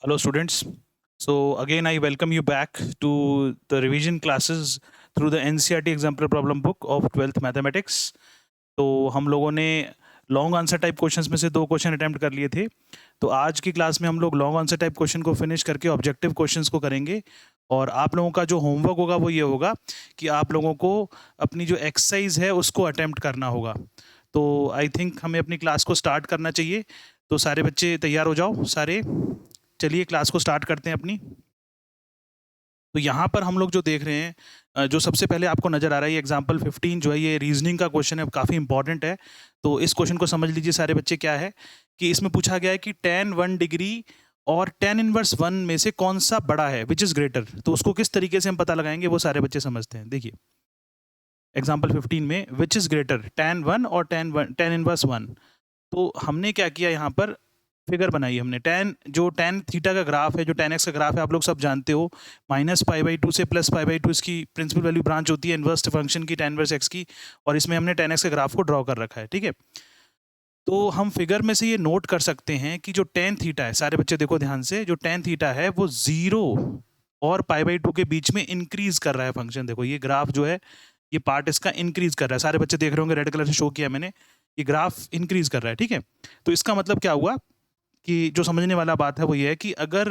Hello, students. So, again, I welcome you back to the revision classes through the NCERT example problem book of 12th mathematics. तो हम लोगों ने long answer type questions में से 2 question attempt कर लिए थे। तो आज की क्लास में हम लोग लॉन्ग आंसर टाइप क्वेश्चन को फिनिश करके ऑब्जेक्टिव क्वेश्चंस को करेंगे। और आप लोगों का जो होमवर्क होगा वो ये होगा कि आप लोगों को अपनी जो एक्सरसाइज है उसको अटेम्प्ट करना होगा। तो आई थिंक हमें अपनी क्लास को स्टार्ट करना चाहिए। तो सारे बच्चे तैयार हो जाओ सारे। चलिए क्लास को स्टार्ट करते हैं अपनी। तो यहाँ पर हम लोग जो देख रहे हैं जो सबसे पहले आपको नज़र आ रहा है ये एग्जाम्पल 15 जो है ये रीजनिंग का क्वेश्चन है, काफ़ी इंपॉर्टेंट है। तो इस क्वेश्चन को समझ लीजिए सारे बच्चे। क्या है कि इसमें पूछा गया है कि tan 1 डिग्री और tan इनवर्स 1 में से कौन सा बड़ा है, विच इज़ ग्रेटर। तो उसको किस तरीके से हम पता लगाएंगे वो सारे बच्चे समझते हैं। देखिए एग्जाम्पल 15 में विच इज़ ग्रेटर tan 1 और tan इनवर्स 1। तो हमने क्या किया, यहाँ पर फिगर बनाई हमने। tan थीटा का ग्राफ है, जो tan x का ग्राफ है, आप लोग सब जानते हो। -π/2 से +π/2 इसकी प्रिंसिपल वैल्यू ब्रांच होती है इन्वर्स फंक्शन की tan इनवर्स x की। और इसमें हमने tan x के ग्राफ को ड्रॉ कर रखा है, ठीक है। तो हम फिगर में से ये नोट कर सकते हैं कि जो tan थीटा है, सारे बच्चे देखो ध्यान से, जो tan थीटा है वो 0 और π/2 के बीच में इंक्रीज कर रहा है फंक्शन। देखो ये ग्राफ जो है, ये पार्ट इसका इंक्रीज कर रहा है। सारे बच्चे देख रहे होंगे, रेड कलर से शो किया मैंने, ये ग्राफ इंक्रीज कर रहा है, ठीक है। तो इसका मतलब क्या हुआ कि जो समझने वाला बात है वो ये है कि अगर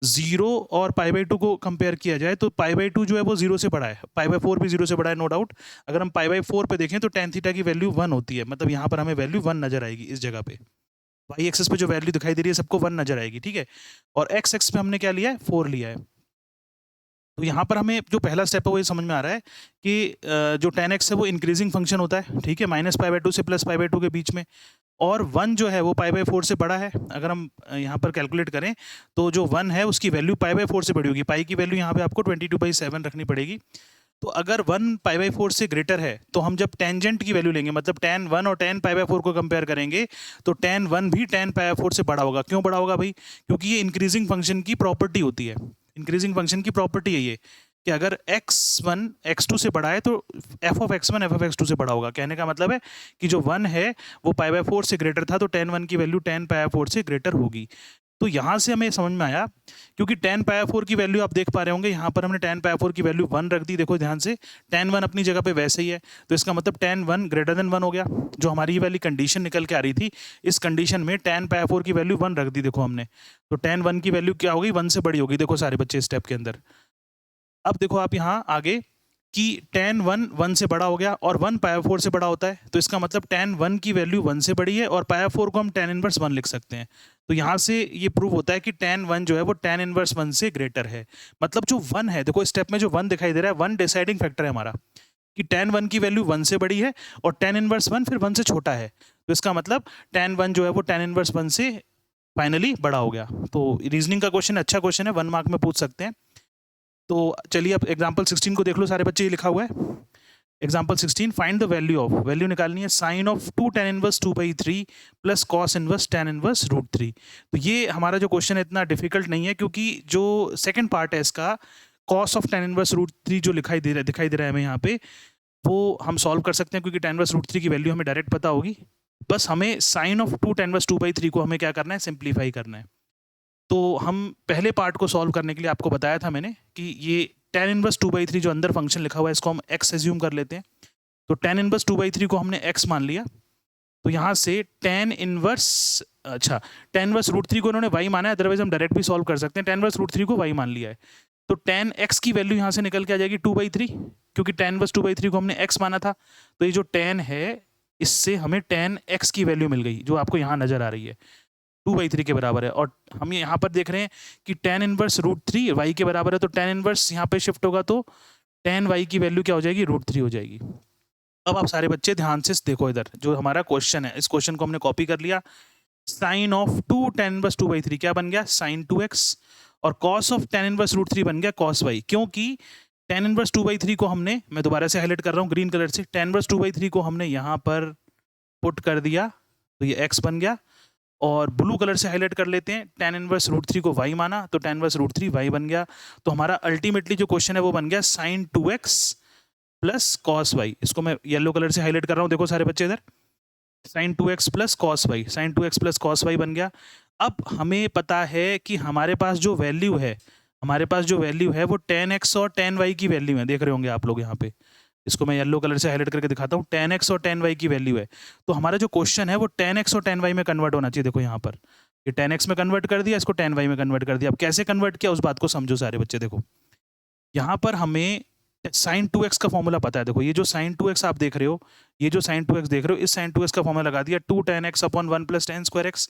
0 और π/2 को कंपेयर किया जाए तो π/2 जो है वो 0 से बड़ा है, π/4 भी 0 से बड़ा है, नो डाउट। अगर हम π/4 पे देखें तो tan थीटा की वैल्यू 1 होती है, मतलब यहाँ पर हमें वैल्यू 1 नजर आएगी इस जगह पे। वाई एक्सेस पे जो वैल्यू दिखाई दे रही है सबको 1 नजर आएगी, ठीक है। और एक्स एक्स पे हमने क्या लिया है, 4 लिया है। तो यहाँ पर हमें जो पहला स्टेप है वो ये समझ में आ रहा है कि जो tan x है वो इंक्रीजिंग फंक्शन होता है, ठीक है, -π/2 से +π/2 के बीच में। और 1 जो है वो π/4 से बड़ा है। अगर हम यहाँ पर कैलकुलेट करें तो जो 1 है उसकी वैल्यू π/4 से बड़ी होगी। पाई की वैल्यू यहाँ पे आपको 22/7 रखनी पड़ेगी। तो अगर 1 π/4 से ग्रेटर है तो हम जब टेंजेंट की वैल्यू लेंगे, मतलब tan 1 और tan π/4 को कंपेयर करेंगे, तो tan 1 भी tan π/4 से बड़ा होगा। क्यों बड़ा होगा भाई? क्योंकि ये इंक्रीजिंग फंक्शन की प्रॉपर्टी होती है। इंक्रीजिंग फंक्शन की प्रॉपर्टी है ये कि अगर x1 x2 से बड़ा है तो f of x1 f of x2 से बड़ा होगा। कहने का मतलब है कि जो 1 है वो π/4 से ग्रेटर था, तो tan 1 की वैल्यू tan π/4 से ग्रेटर होगी। तो यहाँ से हमें समझ में आया, क्योंकि tan π/4 की वैल्यू आप देख पा रहे होंगे, यहाँ पर हमने tan π/4 की वैल्यू 1 रख दी। देखो ध्यान से, tan 1 अपनी जगह पे वैसे ही है, तो इसका मतलब tan 1 ग्रेटर देन 1 हो गया। जो हमारी ये वाली कंडीशन निकल के आ रही थी, इस कंडीशन में tan π/4 की वैल्यू 1 रख दी देखो हमने। तो tan 1 की वैल्यू क्या होगी, 1 से बड़ी होगी। देखो सारे बच्चे स्टेप के अंदर। अब देखो आप यहाँ आगे कि tan 1 1 से बड़ा हो गया और 1 π/4 से बड़ा होता है, तो इसका मतलब tan 1 की वैल्यू 1 से बड़ी है और π/4 को हम tan इनवर्स 1 लिख सकते हैं। तो यहाँ से ये प्रूव होता है कि tan 1 जो है वो tan इनवर्स 1 से ग्रेटर है। मतलब जो 1 है, देखो स्टेप में जो 1 दिखाई दे रहा है, 1 डिसाइडिंग फैक्टर है हमारा, कि tan 1 की वैल्यू 1 से बड़ी है और tan इनवर्स 1 फिर 1 से छोटा है। तो इसका मतलब tan 1 जो है वो tan इनवर्स 1 से फाइनली बड़ा हो गया। तो रीजनिंग का क्वेश्चन अच्छा क्वेश्चन है, 1 मार्क में पूछ सकते हैं। तो चलिए अब एग्जाम्पल 16 को देख लो सारे बच्चे, ये लिखा हुआ है example 16, find the value of, value निकालनी है, sine of 2 tan inverse 2/3 plus cos inverse tan inverse √3। तो ये हमारा जो क्वेश्चन है इतना डिफिकल्ट नहीं है, क्योंकि जो सेकंड पार्ट है इसका, कॉस ऑफ tan इनवर्स √3 जो दिखाई दे रहा है हमें यहाँ पे, वो हम सॉल्व कर सकते हैं, क्योंकि tan इनवर्स √3 की वैल्यू हमें डायरेक्ट पता होगी। बस हमें साइन ऑफ 2 tan इनवर्स 2/3 को हमें क्या करना है, सिंप्लीफाई करना है। तो हम पहले पार्ट को सॉल्व करने के लिए आपको बताया था मैंने कि ये tan इनवर्स 2/3 जो अंदर फंक्शन लिखा हुआ है इसको हम x एज्यूम कर लेते हैं। तो tan इनवर्स 2/3 को हमने x मान लिया। तो यहाँ से tan इनवर्स √3 को इन्होंने y माना है, अदरवाइज हम डायरेक्ट भी सॉल्व कर सकते हैं। tan इनवर्स √3 को y मान लिया है, तो tan x की वैल्यू यहाँ से निकल के आ जाएगी 2/3, क्योंकि tan इनवर्स 2/3 को हमने x माना था। तो ये जो tan है, इससे हमें tan x की वैल्यू मिल गई, जो आपको यहाँ नजर आ रही है, 2/3 के बराबर है। और हम यहाँ पर देख रहे हैं कि tan इनवर्स √3 y के बराबर है, तो tan इनवर्स यहाँ पे शिफ्ट होगा तो tan y की वैल्यू क्या हो जाएगी, √3 हो जाएगी। अब आप सारे बच्चे ध्यान से देखो, इधर जो हमारा क्वेश्चन है, इस क्वेश्चन को हमने कॉपी कर लिया। साइन ऑफ 2 tan इनवर्स 2/3 क्या बन गया, साइन 2x, और कॉस ऑफ tan इनवर्स √3 बन गया कॉस y। क्योंकि tan इनवर्स 2/3 को हमने, मैं दोबारा से हाईलाइट कर रहा हूँ ग्रीन कलर से, tan इनवर्स 2/3 को हमने यहाँ पर पुट कर दिया, तो ये x बन गया। और ब्लू कलर से हाईलाइट कर लेते हैं, tan इनवर्स √3 को y माना, तो tan इनवर्स √3 y बन गया। तो हमारा अल्टीमेटली जो क्वेश्चन है वो बन गया sin 2x plus cos y। इसको मैं येलो कलर से हाईलाइट कर रहा हूँ, देखो सारे बच्चे इधर। Sine 2x plus cos y, sine 2x plus cos y बन गया। अब हमें पता है कि हमारे पास जो वैल्यू है, हमारे पास जो वैल्यू है वो tan x और tan y की वैल्यू है, देख रहे होंगे आप लोग यहाँ पे। इसको मैं येलो कलर से हाईलाइट करके दिखाता हूँ, tan x और tan y की वैल्यू है। तो हमारा जो क्वेश्चन है वो tan x और tan y में कन्वर्ट होना चाहिए। देखो यहाँ पर ये tan x में कन्वर्ट कर दिया, इसको tan y में कन्वर्ट कर दिया। अब कैसे कन्वर्ट किया उस बात को समझो सारे बच्चे। देखो यहाँ पर हमें साइन 2x का फॉर्मूला पता है। देखो ये जो साइन 2x आप देख रहे हो, ये जो साइन 2x देख रहे हो, इस साइन 2x का फॉर्मूला लगा दिया 2 tan x upon 1 plus tan square x।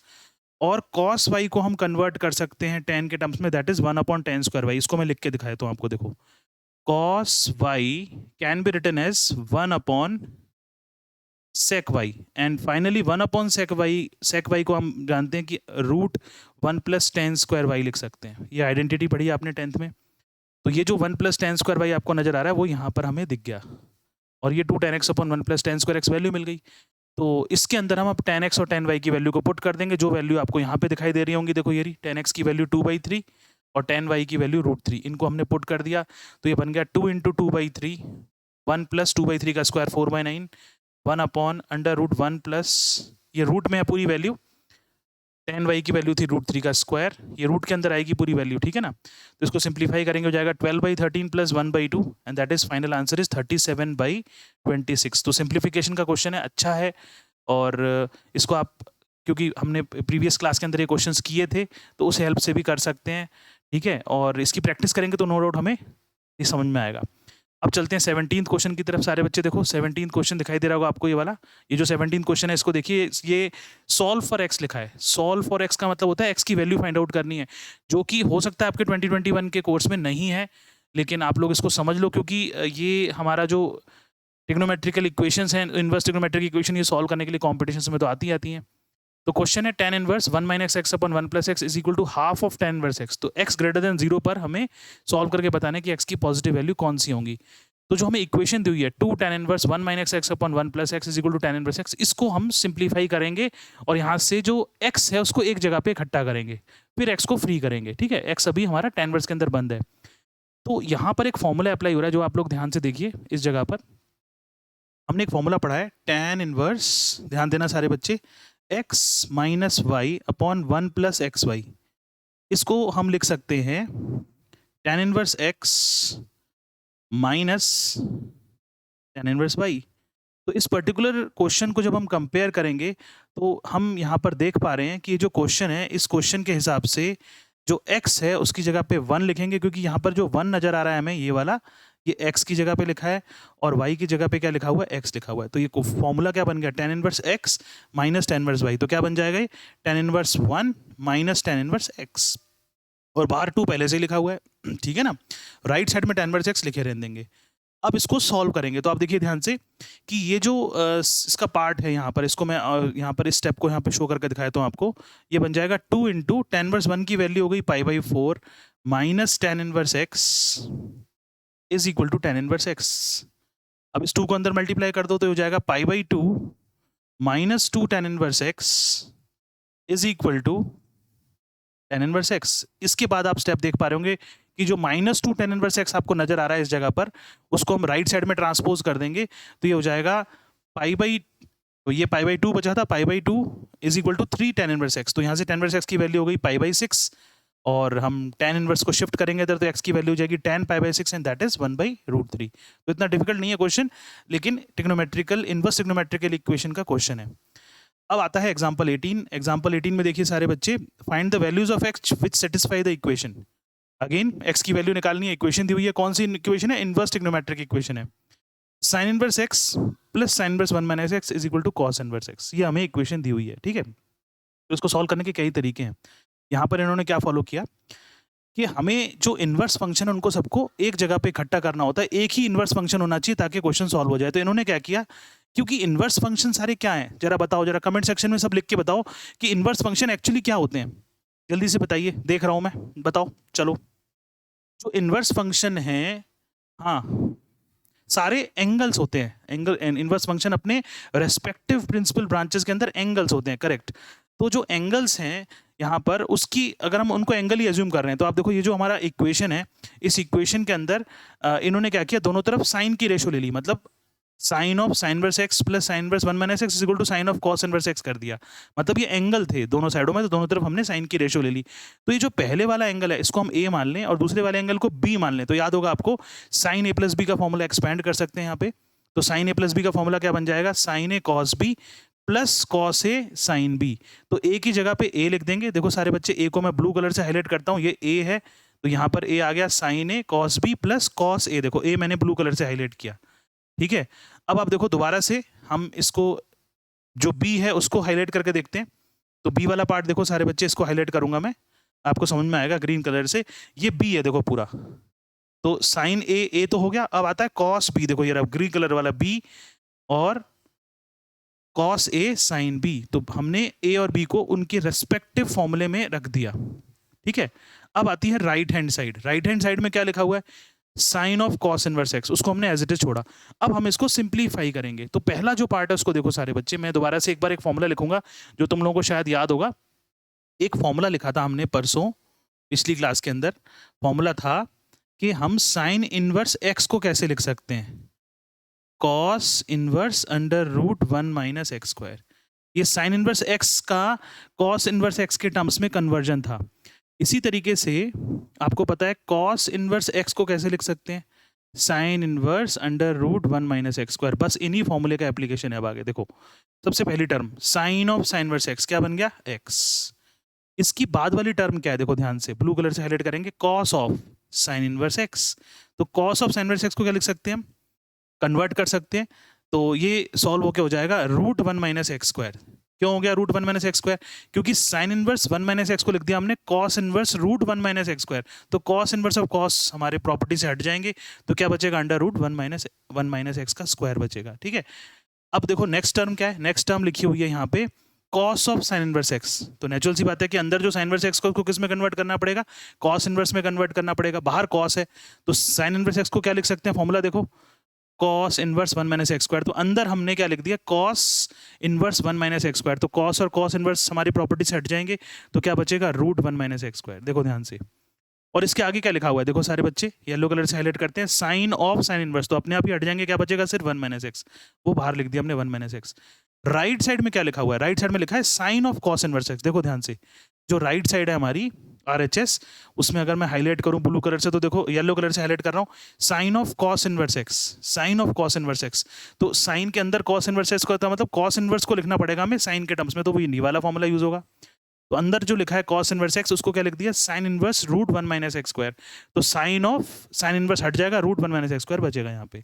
और cos y को हम कन्वर्ट कर सकते हैं tan के टर्म्स में, that is 1 upon tan square y। इसको मैं लिख के दिखाया तो आपको, देखो cos y can be written as 1 upon sec y and finally 1 upon sec y को हम जानते हैं कि root 1 plus tan square y लिख सकते हैं। ये आइडेंटिटी पढ़ी आपने 10th में। तो ये जो 1 प्लस tan स्क्वायर y आपको नजर आ रहा है वो यहाँ पर हमें दिख गया, और ये 2 tan x upon 1 plus tan square x value मिल गई। तो इसके अंदर हम अब tan x और tan y की वैल्यू को पुट कर देंगे, जो वैल्यू आपको यहाँ पे दिखाई दे रही होंगी। देखो ये रही tan x की वैल्यू 2/3 और tan y की वैल्यू √3। इनको हमने पुट कर दिया तो ये बन गया 2 इंटू 2/3, 1 प्लस 2/3 का square 4/9, 1 upon under root 1 plus, ये रूट में है पूरी वैल्यू, tan y की वैल्यू थी √3 का स्क्वायर, ये रूट के अंदर आएगी पूरी वैल्यू, ठीक है ना। तो इसको सिंप्लीफाई करेंगे, हो जाएगा 12/13 plus 1/2 and that is final answer is 37/26। तो सिंप्लीफिकेशन का क्वेश्चन है, अच्छा है। और इसको आप, क्योंकि हमने प्रीवियस क्लास के अंदर ये क्वेश्चंस किए थे तो उस हेल्प से भी कर सकते हैं, ठीक है। और इसकी प्रैक्टिस करेंगे तो नो डाउट हमें ये समझ में आएगा। अब चलते हैं 17th क्वेश्चन की तरफ। सारे बच्चे देखो 17th क्वेश्चन दिखाई दे रहा होगा आपको, ये वाला, ये जो 17th क्वेश्चन है इसको देखिए, ये सॉल्व फॉर एक्स लिखा है। सॉल्व फॉर एक्स का मतलब होता है एक्स की वैल्यू फाइंड आउट करनी है, जो कि हो सकता है आपके 2021 के कोर्स में नहीं है, लेकिन आप लोग इसको समझ लो, क्योंकि ये हमारा जो ट्रिग्नोमेट्रिकल इक्वेशंस हैं, इनवर्स ट्रिग्नोमेट्रिक इक्वेशन, ये सॉल्व करने के लिए कॉम्पिटिशन में तो आती हैं। तो क्वेश्चन है tan inverse 1 minus x upon 1 plus x is equal to half of tan inverse x. तो x ग्रेटर देन 0 पर हमें सॉल्व करके बताना है कि x की पॉजिटिव वैल्यू कौन सी होंगी। तो जो हमें इक्वेशन दी हुई है 2 tan inverse 1 minus x upon 1 plus x is equal to tan inverse x, इसको हम सिंप्लीफाई करेंगे और यहाँ से जो x है उसको एक जगह पे इकट्ठा करेंगे, फिर x को फ्री करेंगे, ठीक है। x अभी हमारा tan इनवर्स के अंदर बंद है। तो यहाँ पर एक फॉर्मूला अप्लाई हो रहा है, जो आप लोग ध्यान से देखिए। इस जगह पर हमने एक फॉर्मूला पढ़ा है tan इनवर्स, ध्यान देना सारे बच्चे, x minus y upon 1 plus x y. इसको हम लिख सकते हैं tan inverse x minus tan inverse y। तो इस पर्टिकुलर क्वेश्चन को जब हम कंपेयर करेंगे तो हम यहाँ पर देख पा रहे हैं कि ये जो क्वेश्चन है, इस क्वेश्चन के हिसाब से जो x है उसकी जगह पे 1 लिखेंगे, क्योंकि यहाँ पर जो 1 नज़र आ रहा है हमें, ये वाला, ये x की जगह पे लिखा है, और y की जगह पे क्या लिखा हुआ है, x लिखा हुआ है। तो ये फॉर्मूला क्या बन गया, tan inverse x minus tan inverse y। तो क्या बन जाएगा ये, tan inverse 1 minus tan inverse x, और बाहर 2 पहले से ही लिखा हुआ है, ठीक है ना। राइट साइड में tan इनवर्स x लिखे रहने देंगे। अब इसको सॉल्व करेंगे तो आप देखिए ध्यान से कि ये जो इसका पार्ट है यहाँ पर, इसको मैं यहाँ पर इस स्टेप को यहाँ पे शो करके दिखाया तो आपको, ये बन जाएगा 2 इंटू tan इनवर्स 1 की वैल्यू हो गई π/4 minus tan inverse x is equal to tan inverse x। अब इस 2 को अंदर मल्टीप्लाई कर दो तो हो जाएगा π/2 minus 2 tan inverse x is equal to tan inverse x। इसके बाद आप स्टेप देख पा रहे होंगे कि जो -2 tan इनवर्स x आपको नजर आ रहा है इस जगह पर, उसको हम राइट साइड में ट्रांसपोज कर देंगे तो ये हो जाएगा तो ये π/2 बचा था, π/2 is equal to 3 tan inverse x। तो यहाँ से tan इनवर्स x की वैल्यू हो गई π/6, और हम tan इनवर्स को शिफ्ट करेंगे इधर तो x की वैल्यू हो जाएगी tan π/6 एंड दैट इज 1/√3। तो इतना डिफिकल्ट नहीं है क्वेश्चन, लेकिन ट्रिग्नोमेट्रिकल, इनवर्स ट्रिग्नोमेट्रिकल इक्वेशन का क्वेश्चन है। अब आता है एग्जाम्पल 18। एग्जाम्पल 18 में देखिए सारे बच्चे, find the values of x which satisfy the equation. Again x की वैल्यू निकालनी है, इक्वेशन दी हुई है, कौन सी इक्वेशन है, इनवर्स ट्रिग्नोमेट्रिक इक्वेशन है। Sine inverse x plus sine inverse 1 minus x is equal to cos inverse x, ये हमें इक्वेशन दी हुई है, ठीक है। तो इसको सॉल्व करने के कई तरीके हैं। यहाँ पर इन्होंने क्या फॉलो किया कि हमें जो इनवर्स फंक्शन है उनको सबको एक जगह पे इकट्ठा करना होता है, एक ही इनवर्स फंक्शन होना चाहिए ताकि क्वेश्चन सॉल्व हो जाए। तो इन्होंने क्या किया, क्योंकि इनवर्स फंक्शन सारे क्या हैं, जरा बताओ, जरा कमेंट सेक्शन में सब लिख के बताओ कि इनवर्स फंक्शन एक्चुअली क्या होते हैं। जल्दी से बताइए, देख रहा हूँ मैं, बताओ। चलो, जो इनवर्स फंक्शन है, हाँ, सारे एंगल्स होते हैं। एंगल, इनवर्स फंक्शन अपने रेस्पेक्टिव प्रिंसिपल ब्रांचेस के अंदर एंगल्स होते हैं, करेक्ट। तो जो एंगल्स हैं यहाँ पर, उसकी अगर हम उनको एंगल ही एज्यूम कर रहे हैं तो आप देखो ये जो हमारा इक्वेशन है, इस इक्वेशन के अंदर इन्होंने क्या किया, दोनों तरफ साइन की रेशो ले ली, मतलब sine of sine inverse x plus sine inverse 1 minus x equal to sine of cos inverse x कर दिया। मतलब ये एंगल थे दोनों साइडों में, तो दोनों तरफ हमने साइन की रेशियो ले ली। तो ये जो पहले वाला एंगल है इसको हम ए मान लें और दूसरे वाले एंगल को बी मान लें। तो याद होगा आपको साइन ए प्लस बी का फॉर्मूला एक्सपैंड कर सकते हैं यहाँ पे। तो साइन ए प्लस बी का फॉर्मूला क्या बन जाएगा, sign A cos B plus cos A sine B. तो ए की जगह पे ए लिख देंगे। देखो सारे बच्चे, ए को मैं ब्लू कलर से हाईलाइट करता हूँ, ये ए है, तो यहाँ पर ए आ गया sign A cos B plus cos A. देखो ए मैंने ब्लू कलर से हाईलाइट किया, ठीक है। अब आप देखो दोबारा से हम इसको जो बी है उसको हाईलाइट करके देखते हैं। तो बी वाला पार्ट देखो सारे बच्चे, इसको हाईलाइट करूंगा मैं, आपको समझ में आएगा ग्रीन कलर से। ये बी है देखो पूरा, तो साइन ए तो हो गया। अब आता है कॉस बी, देखो ये ग्रीन कलर वाला बी और कॉस ए साइन बी। तो हमने ए और बी को उनके रेस्पेक्टिव फॉर्मूले में रख दिया, ठीक है। अब आती है right hand side. Right hand side में क्या लिखा हुआ है, sine of cos inverse x, उसको हमने एज इट इज छोड़ा। अब हम इसको सिंप्लीफाई करेंगे। तो पहला जो पार्ट है उसको देखो सारे बच्चे, मैं दोबारा से एक बार एक फॉर्मूला लिखूंगा जो तुम लोगों को शायद याद होगा। एक फॉर्मूला लिखा था हमने परसों पिछली क्लास के अंदर। फॉर्मूला था कि हम साइन इनवर्स एक्स को कैसे लिख सकते हैं, cos inverse under root 1 minus x square. ये साइन इनवर्स एक्स का कॉस इनवर्स एक्स के टर्म्स में कन्वर्जन था। इसी तरीके से आपको पता है कॉस इनवर्स एक्स को कैसे लिख सकते हैं, sine inverse under root 1 minus x square. बस इन्हीं फॉर्मूले का एप्लीकेशन है। अब आगे देखो, सबसे पहली term sine of sine inverse x क्या बन गया, एक्स। इसकी बाद वाली टर्म क्या है, देखो ध्यान से ब्लू कलर से हाईलाइट करेंगे, cos of sine inverse x. तो cos of sine inverse x को क्या लिख सकते हैं हम, कन्वर्ट कर सकते हैं। तो ये सॉल्व होकर हो जाएगा रूट 1 माइनस एक्स स्क्वायर। क्यों हो गया रूट 1 माइनस एक्स स्क्वायर, क्योंकि साइन इनवर्स 1 माइनस एक्स को लिख दिया हमने cos inverse root 1 minus x square. तो कॉस इनवर्स ऑफ कॉस हमारे प्रॉपर्टी से हट जाएंगे, तो क्या बचेगा, अंडर रूट 1 माइनस एक्स का स्क्वायर बचेगा, ठीक है। अब देखो नेक्स्ट टर्म क्या है, नेक्स्ट टर्म लिखी हुई है यहाँ पे cos of sine inverse x. तो नेचुरल सी बात है कि अंदर जो साइन इनवर्स एक्स को किस में कन्वर्ट करना पड़ेगा, कॉस इनवर्स में कन्वर्ट करना पड़ेगा। बाहर कॉस है तो साइन इनवर्स एक्स को क्या लिख सकते हैं, फॉर्मूला देखो cos inverse 1 minus x square. तो अंदर हमने क्या लिख दिया, cos inverse 1 minus x square. तो कॉस और कॉस इनवर्स हमारी प्रॉपर्टी से हट जाएंगे, तो क्या बचेगा रूट 1 माइनस एक्स स्क्वायर। देखो ध्यान से, और इसके आगे क्या लिखा हुआ है, देखो सारे बच्चे येलो कलर से हाईलाइट करते हैं, साइन ऑफ साइन इनवर्स। तो अपने आप ही हट जाएंगे, क्या बचेगा, सिर्फ 1 माइनस एक्स, वो बाहर लिख दिया हमने 1 माइनस एक्स। राइट साइड में क्या लिखा हुआ है, राइट साइड में लिखा है sine of cos inverse x. देखो ध्यान से, जो राइट साइड है हमारी RHS, उसमें अगर मैं हाईलाइट करूं ब्लू कलर से, तो देखो येलो कलर से हाईलाइट कर रहा हूं, sine of cos inverse x, sine of cos inverse x. तो साइन के अंदर कॉस इनवर्स एक्स को होता है, मतलब कॉस इनवर्स को लिखना पड़ेगा हमें साइन के टर्म्स में, तो वो ये वाला फॉर्मूला यूज होगा। तो अंदर जो लिखा है कॉस इनवर्स एक्स, उसको क्या लिख दिया, sine inverse root 1 minus x square. तो साइन ऑफ साइन इनवर्स हट जाएगा, रूट 1 माइनस एक्स स्क्वायर बचेगा यहाँ पे।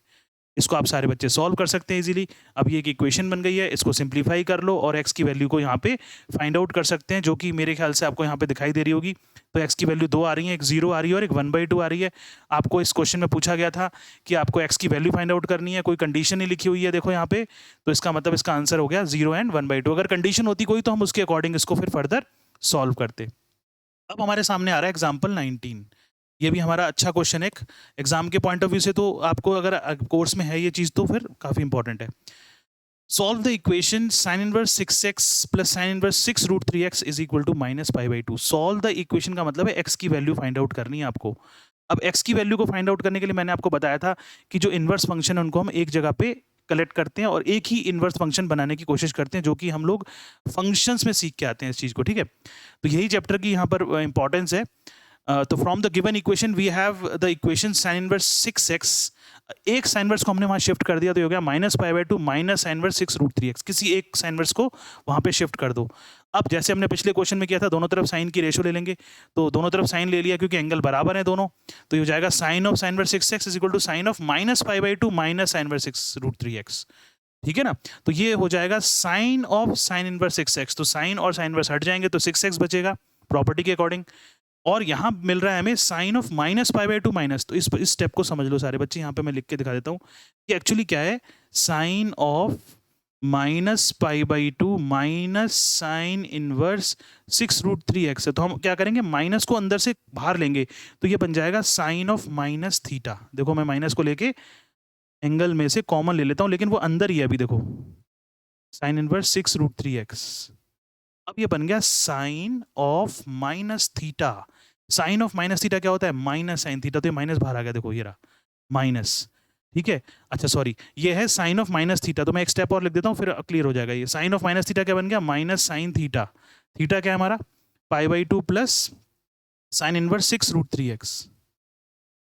इसको आप सारे बच्चे सॉल्व कर सकते हैं इजीली। अब ये एक इक्वेशन बन गई है, इसको सिंप्लीफाई कर लो और x की वैल्यू को यहाँ पे फाइंड आउट कर सकते हैं, जो कि मेरे ख्याल से आपको यहाँ पे दिखाई दे रही होगी। तो x की वैल्यू 2 आ रही है, एक 0 आ रही है और एक 1/2 आ रही है। आपको इस क्वेश्चन में पूछा गया था कि आपको x की वैल्यू फाइंड आउट करनी है, कोई कंडीशन नहीं लिखी हुई है देखो यहाँ पे। तो इसका मतलब इसका आंसर हो गया 0 एंड 1/2। अगर कंडीशन होती कोई तो हम उसके अकॉर्डिंग इसको फिर फर्दर सॉल्व करते। अब हमारे सामने आ रहा है एग्जाम्पल 19। ये भी हमारा अच्छा क्वेश्चन है एक एग्जाम के पॉइंट ऑफ व्यू से, तो आपको अगर कोर्स में है ये चीज़ तो फिर काफ़ी इंपॉर्टेंट है। Solve the equation sine inverse 6x plus sine inverse 6 root 3x is equal to minus pi. Solve the equation का मतलब है x की वैल्यू फाइंड आउट करनी है आपको। अब x की वैल्यू को फाइंड आउट करने के लिए मैंने आपको बताया था कि जो इनवर्स फंक्शन है उनको हम एक जगह पे कलेक्ट करते हैं और एक ही इनवर्स फंक्शन बनाने की कोशिश करते हैं, जो कि हम लोग फंक्शंस में सीख के आते हैं इस चीज़ को, ठीक है। तो यही चैप्टर की यहाँ पर इंपॉर्टेंस है। तो from the given equation we have the equation sine inverse 6x। एक साइन इनवर्स को हमने वहाँ शिफ्ट कर दिया, तो हो गया minus pi minus sine inverse 6 root 3x। किसी एक साइन इनवर्स को वहाँ पे शिफ्ट कर दो। अब जैसे हमने पिछले क्वेश्चन में किया था, दोनों तरफ साइन की रेशियो ले लेंगे। तो दोनों तरफ साइन ले लिया क्योंकि एंगल बराबर है दोनों, तो ये हो जाएगा sine of sine inverse 6x is equal to sine of minus pi minus sine inverse 6 root 3x, ठीक है ना। तो ये हो जाएगा sine of sine inverse 6x। तो साइन और साइन इनवर्स हट जाएंगे तो 6x बचेगा प्रॉपर्टी के अकॉर्डिंग। और यहाँ मिल रहा है हमें sign of minus pi minus. तो इस स्टेप को समझ लो सारे बच्चे, यहाँ पे मैं लिख के दिखा देता हूँ कि एक्चुअली क्या है, sine of minus pi minus sine inverse 6 root 3x है। तो हम क्या करेंगे, माइनस को अंदर से बाहर लेंगे, तो ये बन जाएगा साइन ऑफ माइनस थीटा। देखो मैं माइनस को लेके एंगल में से कॉमन ले लेता हूँ, लेकिन वो अंदर ही है अभी, देखो साइन इनवर्स 6 रूट 3x। अब ये बन गया sine of minus theta. Sine of minus theta क्या होता है, माइनस साइन थीटा। तो ये माइनस बाहर आ गया, देखो ये रहा माइनस। ठीक है। अच्छा सॉरी, ये है साइन ऑफ माइनस थीटा, तो मैं एक स्टेप और लिख देता हूँ फिर क्लियर हो जाएगा। ये साइन ऑफ माइनस थीटा क्या बन गया, माइनस साइन थीटा। थीटा क्या है हमारा, π/2 प्लस साइन इनवर्स 6√3x।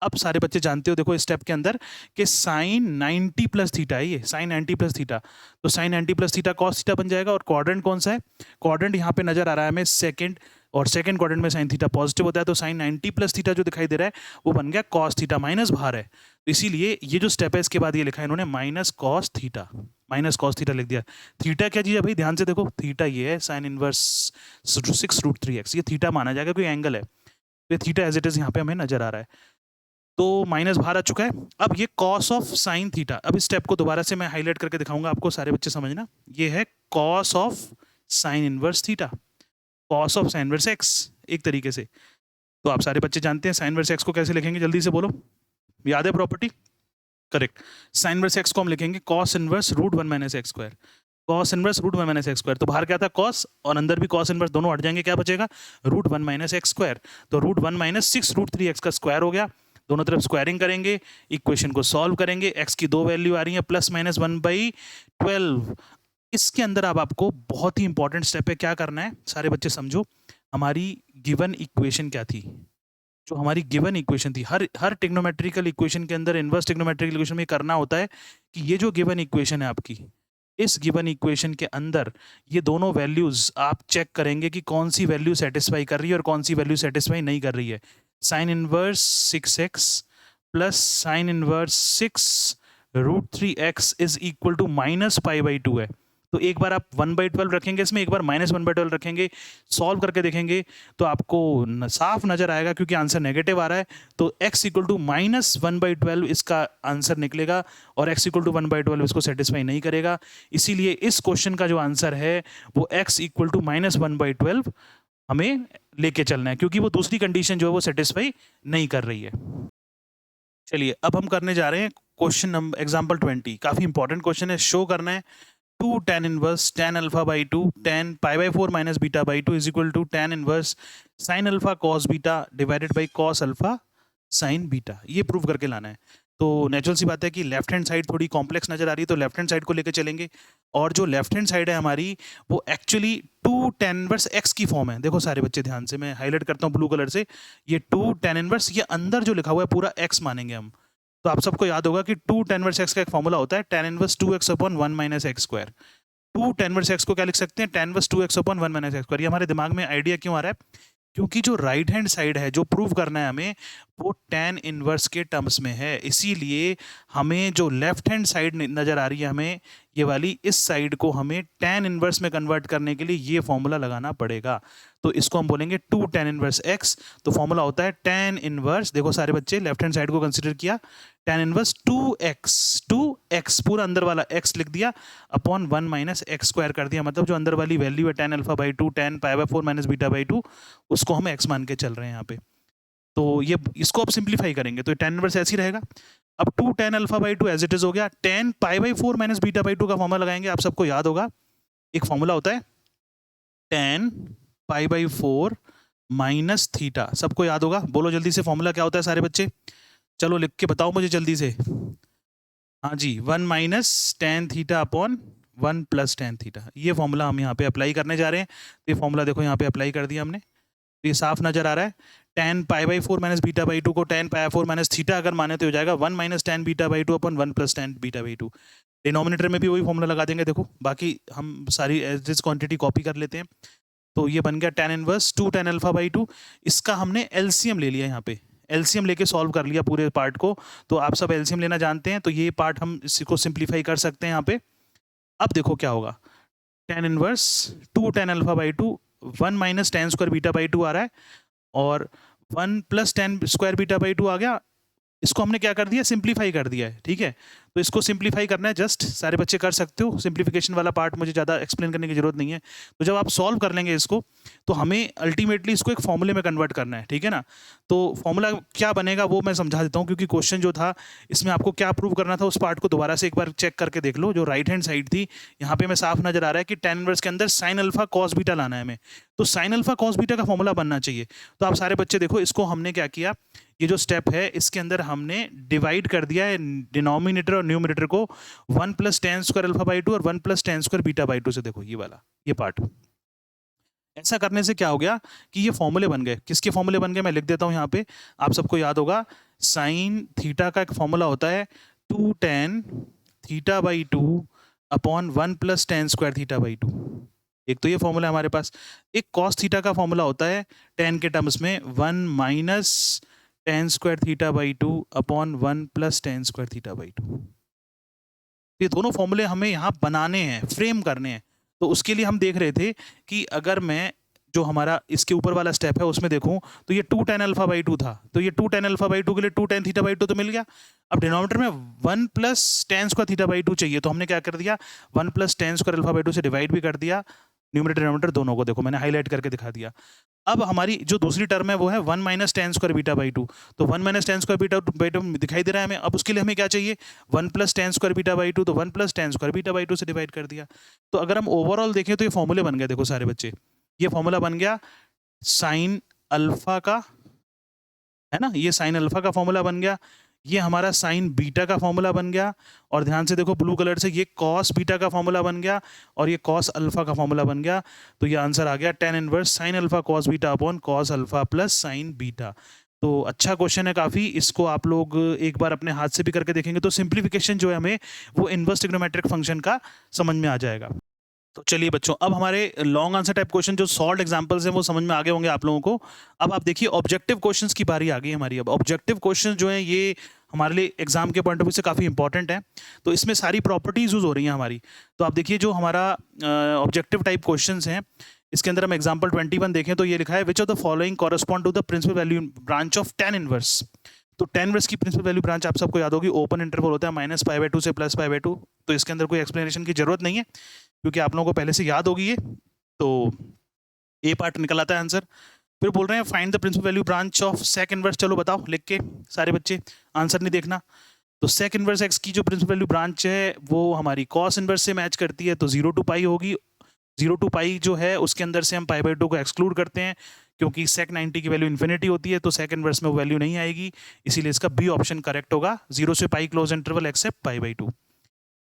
अब सारे बच्चे जानते हो देखो इस स्टेप के अंदर कि साइन 90 प्लस थीटा है, ये साइन 90 प्लस थीटा, तो sine 90 plus theta cos theta बन जाएगा। और क्वाड्रेंट कौन सा है, क्वाड्रेंट यहाँ पे नजर आ रहा है हमें सेकंड, और सेकंड क्वाड्रेंट में साइन थीटा पॉजिटिव होता है, तो साइन 90 प्लस थीटा जो दिखाई दे रहा है वो बन गया कॉस थीटा, माइनस बाहर है, तो इसीलिए ये जो स्टेप है इसके बाद ये लिखा है इन्होंने minus cos theta, minus cos theta लिख दिया। थीटा क्या चीज़ है भाई, ध्यान से देखो, थीटा ये है साइन इनवर्स 6√3x, ये थीटा माना जाएगा, कोई एंगल है, ये थीटा एज इट इज यहाँ पे हमें नजर आ रहा है, तो माइनस बाहर आ चुका है। अब ये कॉस ऑफ साइन थीटा, अब इस स्टेप को दोबारा से मैं हाईलाइट करके दिखाऊंगा आपको, सारे बच्चे समझना, ये है cos of sine inverse theta, cos of sine inverse x एक तरीके से। तो आप सारे बच्चे जानते हैं साइन इनवर्स एक्स को कैसे लिखेंगे, जल्दी से बोलो, याद है property, correct. Sign inverse x को हम लिखेंगे cos inverse √1 - x², cos inverse √1 - x², तो बाहर क्या था कॉस और अंदर भी कॉस इनवर्स, दोनों हट जाएंगे, क्या बचेगा √1 - x², तो √1 - 6√3x का स्क्वायर हो गया, दोनों तरफ स्क्वायरिंग करेंगे, इक्वेशन को सॉल्व करेंगे, x की दो वैल्यू आ रही है +-1/12। इसके अंदर अब आपको बहुत ही इंपॉर्टेंट स्टेप है, क्या करना है सारे बच्चे समझो, हमारी गिवन इक्वेशन क्या थी, जो हमारी गिवन इक्वेशन थी, हर ट्रिग्नोमेट्रिकल इक्वेशन के अंदर, इनवर्स ट्रिग्नोमेट्रिकल इक्वेशन में करना होता है कि ये जो गिवन इक्वेशन है आपकी, इस गिवन इक्वेशन के अंदर ये दोनों वैल्यूज आप चेक करेंगे कि कौन सी वैल्यू सेटिस्फाई कर रही है और कौन सी वैल्यू सेटिस्फाई नहीं कर रही है। Sine inverse 6x plus sine inverse 6√3x is equal to -π/2 है, तो एक बार आप 1/12 रखेंगे इसमें, एक बार -1/12 रखेंगे, सॉल्व करके देखेंगे तो आपको साफ नजर आएगा, क्योंकि आंसर नेगेटिव आ रहा है, तो x इक्वल टू -1/12 इसका आंसर निकलेगा, और x इक्वल टू 1/12 इसको सेटिस्फाई नहीं करेगा, इसीलिए इस क्वेश्चन का जो आंसर है वो x इक्वल टू -1/12 हमें लेके चलना है, क्योंकि वो दूसरी कंडीशन जो है वो सेटिस्फाई नहीं कर रही है। चलिए अब हम करने जा रहे हैं क्वेश्चन नंबर एग्जाम्पल 20, काफी इंपॉर्टेंट क्वेश्चन है, शो करना है 2 tan inverse tan α/2 tan π/4 - β/2 is equal to tan inverse sin α cos beta divided by cos alpha sin beta, ये प्रूव करके लाना है। तो नेचुरल सी बात है कि लेफ्ट हैंड साइड थोड़ी कॉम्प्लेक्स नजर आ रही है, तो लेफ्ट हैंड साइड को लेकर चलेंगे, और जो लेफ्ट हैंड साइड है हमारी वो एक्चुअली 2 tan इनवर्स x की फॉर्म है। देखो सारे बच्चे ध्यान से, मैं हाईलाइट करता हूँ ब्लू कलर से, ये 2 tan इनवर्स, ये अंदर जो लिखा हुआ है पूरा x मानेंगे हम, तो आप सबको याद होगा कि 2 tan इनवर्स x का एक फॉर्मूला होता है tan inverse 2x/1 - x²। 2 tan inverse x को क्या लिख सकते हैं, tan इनवर्स 2x/1 - x²। ये हमारे दिमाग में आइडिया क्यों आ रहा है, क्योंकि जो राइट हैंड साइड है जो प्रूव करना है हमें, वो tan इनवर्स के टर्म्स में है, इसीलिए हमें जो लेफ्ट हैंड साइड नजर आ रही है हमें ये वाली, इस साइड को हमें tan इनवर्स में कन्वर्ट करने के लिए ये फॉर्मूला लगाना पड़ेगा, तो इसको हम बोलेंगे 2 tan इनवर्स x, तो फॉर्मूला होता है tan इनवर्स, देखो सारे बच्चे लेफ्ट हैंड साइड को कंसीडर किया, tan इनवर्स 2x पूरा अंदर वाला x लिख दिया अपॉन 1 - x² कर दिया, मतलब जो अंदर वाली वैल्यू है tan α/2 tan π/4 - β/2 उसको हम x मान के चल रहे हैं यहाँ पे, तो ये इसको आप सिंप्लीफाई करेंगे तो tan इनवर्स ऐसे ही रहेगा। अब 2 tan α/2 एज इट इज हो गया, tan π/4 - β/2 का फॉर्मूला लगाएंगे, आप सबको याद होगा एक फॉर्मूला होता है tan π/4 माइनस थीटा, सबको याद होगा, बोलो जल्दी से फॉर्मूला क्या होता है सारे बच्चे, चलो लिख के बताओ मुझे जल्दी से, हाँ जी 1 - tan theta upon 1 + tan theta, ये फॉर्मूला हम यहाँ पे अप्लाई करने जा रहे हैं, तो ये फॉर्मूला देखो यहाँ पे अप्लाई कर दिया हमने, तो ये साफ नजर आ रहा है, tan π/4 - β/2 को tan π/4 - थीटा अगर माने तो हो जाएगा 1 - tan β/2 अपॉन 1 + tan β/2, डिनोमिनेटर में भी वही फॉर्मूला लगा देंगे, देखो बाकी हम सारी एज इज क्वांटिटी कॉपी कर लेते हैं, तो ये बन गया tan इनवर्स 2 tan α/2, इसका हमने एलसीएम ले लिया, यहाँ पे एलसीएम लेके सॉल्व कर लिया पूरे पार्ट को, तो आप सब एलसीएम लेना जानते हैं, तो ये पार्ट हम इसको सिंप्लीफाई कर सकते हैं यहाँ पे। अब देखो क्या होगा, tan inverse 2 tan α/2 1 - tan square β/2 आ रहा है, और 1 + tan स्क्वायर β/2 आ गया, इसको हमने क्या कर दिया, सिंप्लीफाई कर दिया है, ठीक है, तो इसको सिंप्लीफाई करना है, जस्ट सारे बच्चे कर सकते हो, सिंप्लीफिकेशन वाला पार्ट मुझे ज़्यादा एक्सप्लेन करने की जरूरत नहीं है। तो जब आप सॉल्व कर लेंगे इसको, तो हमें अल्टीमेटली इसको एक फॉर्मूले में कन्वर्ट करना है, ठीक है ना। तो फॉर्मूला क्या बनेगा वो मैं समझा देता हूँ, क्योंकि क्वेश्चन जो था इसमें आपको क्या प्रूव करना था उस पार्ट को दोबारा से एक बार चेक करके देख लो। जो राइट हैंड साइड थी, यहाँ पे मैं साफ नजर आ रहा है कि tan इनवर्स के अंदर साइन अल्फा कॉस बीटा लाना है हमें, तो साइन अल्फा कॉस बीटा का फॉर्मूला बनना चाहिए। तो आप सारे बच्चे देखो, इसको हमने क्या किया, ये जो स्टेप है इसके अंदर हमने डिवाइड कर दिया है डिनोमिनेटर और न्यूमरेटर को 1 + tan स्क्वायर अल्फा बाई 2 और 1 + tan स्क्वायर बीटा बाई 2 से। देखो ये वाला, ये पार्ट, ऐसा करने से क्या हो गया कि ये फॉर्मूले बन गए। किसके फॉर्मूले बन गए मैं लिख देता हूँ यहाँ पे, आप सबको याद होगा, साइन थीटा का एक फॉर्मूला होता है 2 tan theta by 2 upon 1 + tan square theta by 2। एक तो ये फॉर्मूला है हमारे पास। एक कॉस थीटा का फॉर्मूला होता है tan के टर्म्स में 1 - tan square theta by 2 upon 1 + tan square theta by 2। ये दोनों फॉर्मूले हमें यहाँ बनाने हैं, फ्रेम करने हैं। तो उसके लिए हम देख रहे थे कि अगर मैं जो हमारा इसके ऊपर वाला स्टेप है उसमें देखूं, तो ये 2 tan अल्फा बाई 2 था, तो ये 2 tan अल्फा बाई 2 के लिए 2 tan थीटा बाई 2 तो मिल गया। अब डिनोमिनेटर में 1 + tan स्क्वायर थीटा बाई 2 चाहिए, तो हमने क्या कर दिया, 1 + tan स्क्वायर अल्फा बाई 2 से डिवाइड भी कर दिया, न्यूमरेटर डिनोमिनेटर दोनों को देखो मैंने हाईलाइट करके दिखा दिया। अब हमारी जो दूसरी टर्म है वो है 1 - tan स्क्वायर बीटा बाई 2, तो 1 - tan स्क्वायर बीटा बाई 2 दिखाई दे रहा है हमें। अब उसके लिए हमें क्या चाहिए, 1 + tan स्क्वायर बीटा बाई 2, तो 1 + tan स्क्वायर बीटा बाई 2 से डिवाइड कर दिया। तो अगर हम ओवरऑल देखें तो ये फॉर्मूले बन गए, देखो सारे बच्चे, ये फॉर्मूला बन गया साइन अल्फा का, है ना, ये साइन अल्फा का फॉर्मूला बन गया, ये हमारा साइन बीटा का फॉर्मूला बन गया, और ध्यान से देखो ब्लू कलर से, ये कॉस बीटा का फॉर्मूला बन गया, और ये कॉस अल्फा का फॉर्मूला बन गया। तो ये आंसर आ गया tan inverse sine alpha cos beta upon cos alpha plus sign beta. तो अच्छा क्वेश्चन है काफ़ी, इसको आप लोग एक बार अपने हाथ से भी करके देखेंगे तो सिंप्लीफिकेशन जो है हमें वो इनवर्स ट्रिग्नोमेट्रिक फंक्शन का समझ में आ जाएगा। तो चलिए बच्चों, अब हमारे लॉन्ग आंसर टाइप क्वेश्चन जो सॉल्व एग्जांपल्स हैं वो समझ में आ गए होंगे आप लोगों को। अब आप देखिए ऑब्जेक्टिव क्वेश्चंस की बारी आ गई हमारी। अब ऑब्जेक्टिव क्वेश्चन जो हैं ये हमारे लिए एग्जाम के पॉइंट ऑफ व्यू से काफ़ी इंपॉर्टेंट है। तो इसमें सारी प्रॉपर्टीज यूज हो रही हैं हमारी। तो आप देखिए जो हमारा ऑब्जेक्टिव टाइप क्वेश्चंस हैं, इसके अंदर हम एग्जाम्पल 21 देखें तो ये लिखा है which of the following correspond to the principal value branch of tan inverse. तो tan इनवर्स की प्रिंसिपल वैल्यू ब्रांच आप सबको याद होगी, ओपन इंटरवल होता है -π/2 से +π/2। तो इसके अंदर कोई एक्सप्लेनेशन की जरूरत नहीं है क्योंकि आप लोगों को पहले से याद होगी ये। तो ए पार्ट निकल आता है आंसर। फिर बोल रहे हैं find the principal value branch of sec inverse. चलो बताओ लिख के सारे बच्चे, आंसर नहीं देखना। तो सेक इनवर्स एक्स की जो प्रिंसिपल वैल्यू ब्रांच है वो हमारी कॉस इनवर्स से मैच करती है, तो 0 to π होगी। 0 to π जो है उसके अंदर से हम π/2 को एक्सक्लूड करते हैं क्योंकि सेक 90 की वैल्यू इन्फिनिटी होती है, तो सेक इनवर्स में वो वैल्यू नहीं आएगी, इसीलिए इसका बी ऑप्शन करेक्ट होगा, 0 से π क्लोज इंटरवल एक्सेप्ट π/2।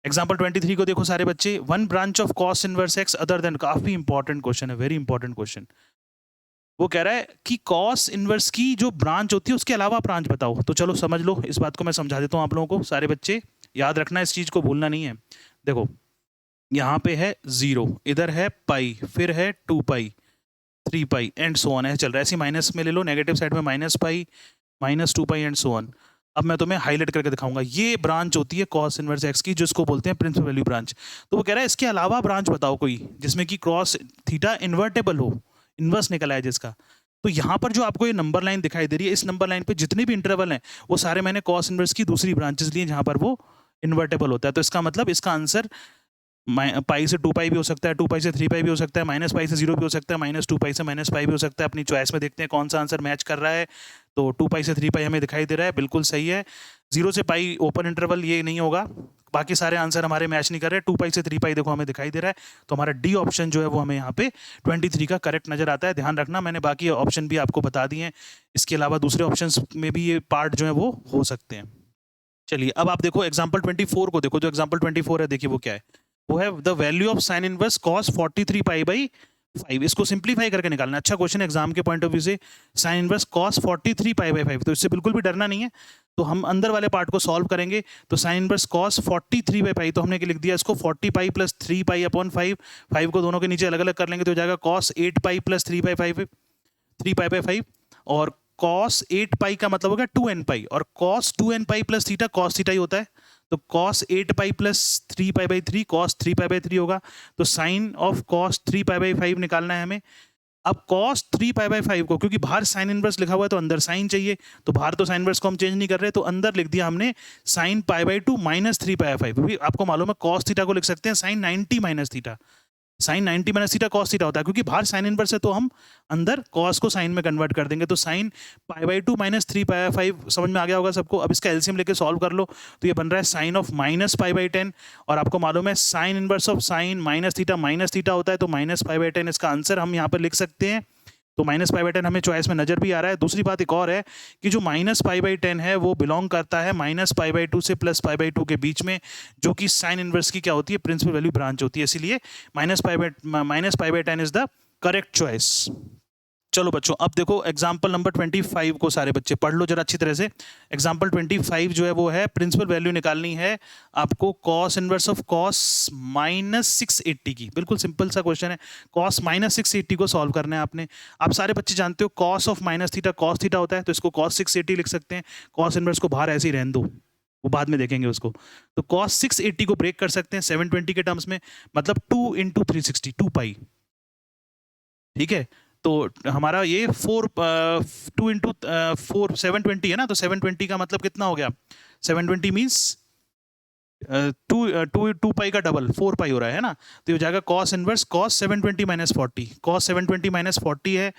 एग्जाम्पल 23 को देखो सारे बच्चे, one branch of cos inverse x other than, काफी इंपॉर्टेंट क्वेश्चन है, वेरी इंपॉर्टेंट क्वेश्चन। वो कह रहा है कि कॉस इनवर्स की जो ब्रांच होती है उसके अलावा ब्रांच बताओ। तो चलो समझ लो, इस बात को मैं समझा देता हूँ आप लोगों को। सारे बच्चे याद रखना, इस चीज को भूलना नहीं है। देखो यहाँ पे है 0, इधर है पाई, फिर है 2 पाई, 3 पाई एंड सो ऑन है चल रहा है। ऐसे माइनस में ले लो, नेगेटिव साइड में -π, -2 पाई एंड सो ऑन। अब मैं तुम्हें हाईलाइट करके दिखाऊंगा, ये ब्रांच होती है कॉस इनवर्स एक्स की, जिसको बोलते हैं प्रिंसिपल वैल्यू ब्रांच। तो वो कह रहा है इसके अलावा ब्रांच बताओ कोई जिसमें कि क्रॉस थीटा इन्वर्टेबल हो, इन्वर्स निकला है जिसका। तो यहाँ पर जो आपको ये नंबर लाइन दिखाई दे रही है, इस नंबर लाइन पे जितने भी इंटरवल हैं वो सारे मैंने कॉस इनवर्स की दूसरी ब्रांचेस लिए जहाँ पर वो इन्वर्टेबल होता है। तो इसका मतलब इसका आंसर पाई से 2 पाई भी हो सकता है, 2 पाई से 3 पाई भी हो सकता है, -π से 0 भी हो सकता है, -2 पाई से -π भी हो सकता है। अपनी चॉइस में देखते हैं कौन सा आंसर मैच कर रहा है। तो 2 पाई से 3 पाई हमें दिखाई दे रहा है, बिल्कुल सही है। 0 से पाई ओपन इंटरवल ये नहीं होगा, बाकी सारे आंसर हमारे मैच नहीं कर रहे। 2 पाई से 3 पाई देखो हमें दिखाई दे रहा है, तो हमारा डी ऑप्शन जो है वो हमें यहाँ पे 23 का करेक्ट नजर आता है। ध्यान रखना, मैंने बाकी ऑप्शन भी आपको बता दिए हैं, इसके अलावा दूसरे ऑप्शन में भी ये पार्ट जो है वो हो सकते हैं। चलिए अब आप देखो एग्जाम्पल 24 को देखो, जो एग्जाम्पल 24 है देखिए वो क्या है, वो है the value of sine inverse cos 43 π/5। इसको सिंप्लीफाई करके निकालना। अच्छा क्वेश्चन एग्जाम के पॉइंट ऑफ व्यू से, साइन इनवर्स कॉस 43 π/5, तो इससे बिल्कुल भी डरना नहीं है। तो हम अंदर वाले पार्ट को सॉल्व करेंगे। तो साइन इनवर्स कॉस 43/π, तो हमने लिख दिया इसको 40π + 3π/5। 5 को दोनों के नीचे अलग अलग कर लेंगे तो हो जाएगा कॉस 8π + 3π/5, 3π/5। और कॉस 8π का मतलब हो गया 2nπ, और cos 2nπ + theta cos theta ही होता है, तो cos 8π + 3π/3 cos 3π/3 होगा। तो साइन ऑफ cos 3π/5 निकालना है हमें। अब cos 3π/5 को, क्योंकि बाहर साइन इनवर्स लिखा हुआ है तो अंदर साइन चाहिए, तो बाहर तो साइन इनवर्स को हम चेंज नहीं कर रहे, तो अंदर लिख दिया हमने sin π/2 माइनस 3π/5। अभी आपको मालूम है cos थीटा को लिख सकते हैं sin 90 minus theta, sine 90 minus theta cos theta होता है, क्योंकि बाहर साइन इनवर्स है तो हम अंदर कॉस को साइन में कन्वर्ट कर देंगे, तो साइन π/2 माइनस 3π/5 समझ में आ गया होगा सबको। अब इसका एलसीएम लेके सॉल्व कर लो, तो ये बन रहा है साइन ऑफ माइनस π/10, और आपको मालूम है sine inverse of sine minus theta होता है, तो माइनस π/10 इसका आंसर हम यहाँ पर लिख सकते हैं। तो माइनस π/10 हमें चॉइस में नजर भी आ रहा है। दूसरी बात एक और है कि जो माइनस π/10 है वो बिलोंग करता है माइनस π/2 से प्लस π/2 के बीच में, जो कि साइन इनवर्स की क्या होती है, प्रिंसिपल वैल्यू ब्रांच होती है, इसीलिए minus π/10 is the correct choice. चलो बच्चों, अब देखो एग्जाम्पल नंबर 25 को सारे बच्चे पढ़ लो जरा अच्छी तरह से। एग्जाम्पल 25 जो है वो है प्रिंसिपल वैल्यू निकालनी है आपको cos inverse of cos minus 680 की। बिल्कुल सिंपल सा क्वेश्चन है, कॉस माइनस 680 को सॉल्व करना है आपने। आप सारे बच्चे जानते हो cos of minus theta cos theta होता है, तो इसको कॉस 680 लिख सकते हैं। कॉस इनवर्स को बाहर ऐसे ही रहने दो, वो बाद में देखेंगे उसको। तो कॉस 680 को ब्रेक कर सकते हैं 720 के टर्म्स में, मतलब 2 इंटू 360 2 पाई, ठीक है। तो हमारा ये 2 इंटू 4 720 है ना, तो 720 का मतलब कितना हो गया, 720 मीन्स 2 पाई का डबल 4 पाई हो रहा है ना, तो ये हो जाएगा cos inverse cos 720 minus 40, cos 720 minus 40 है,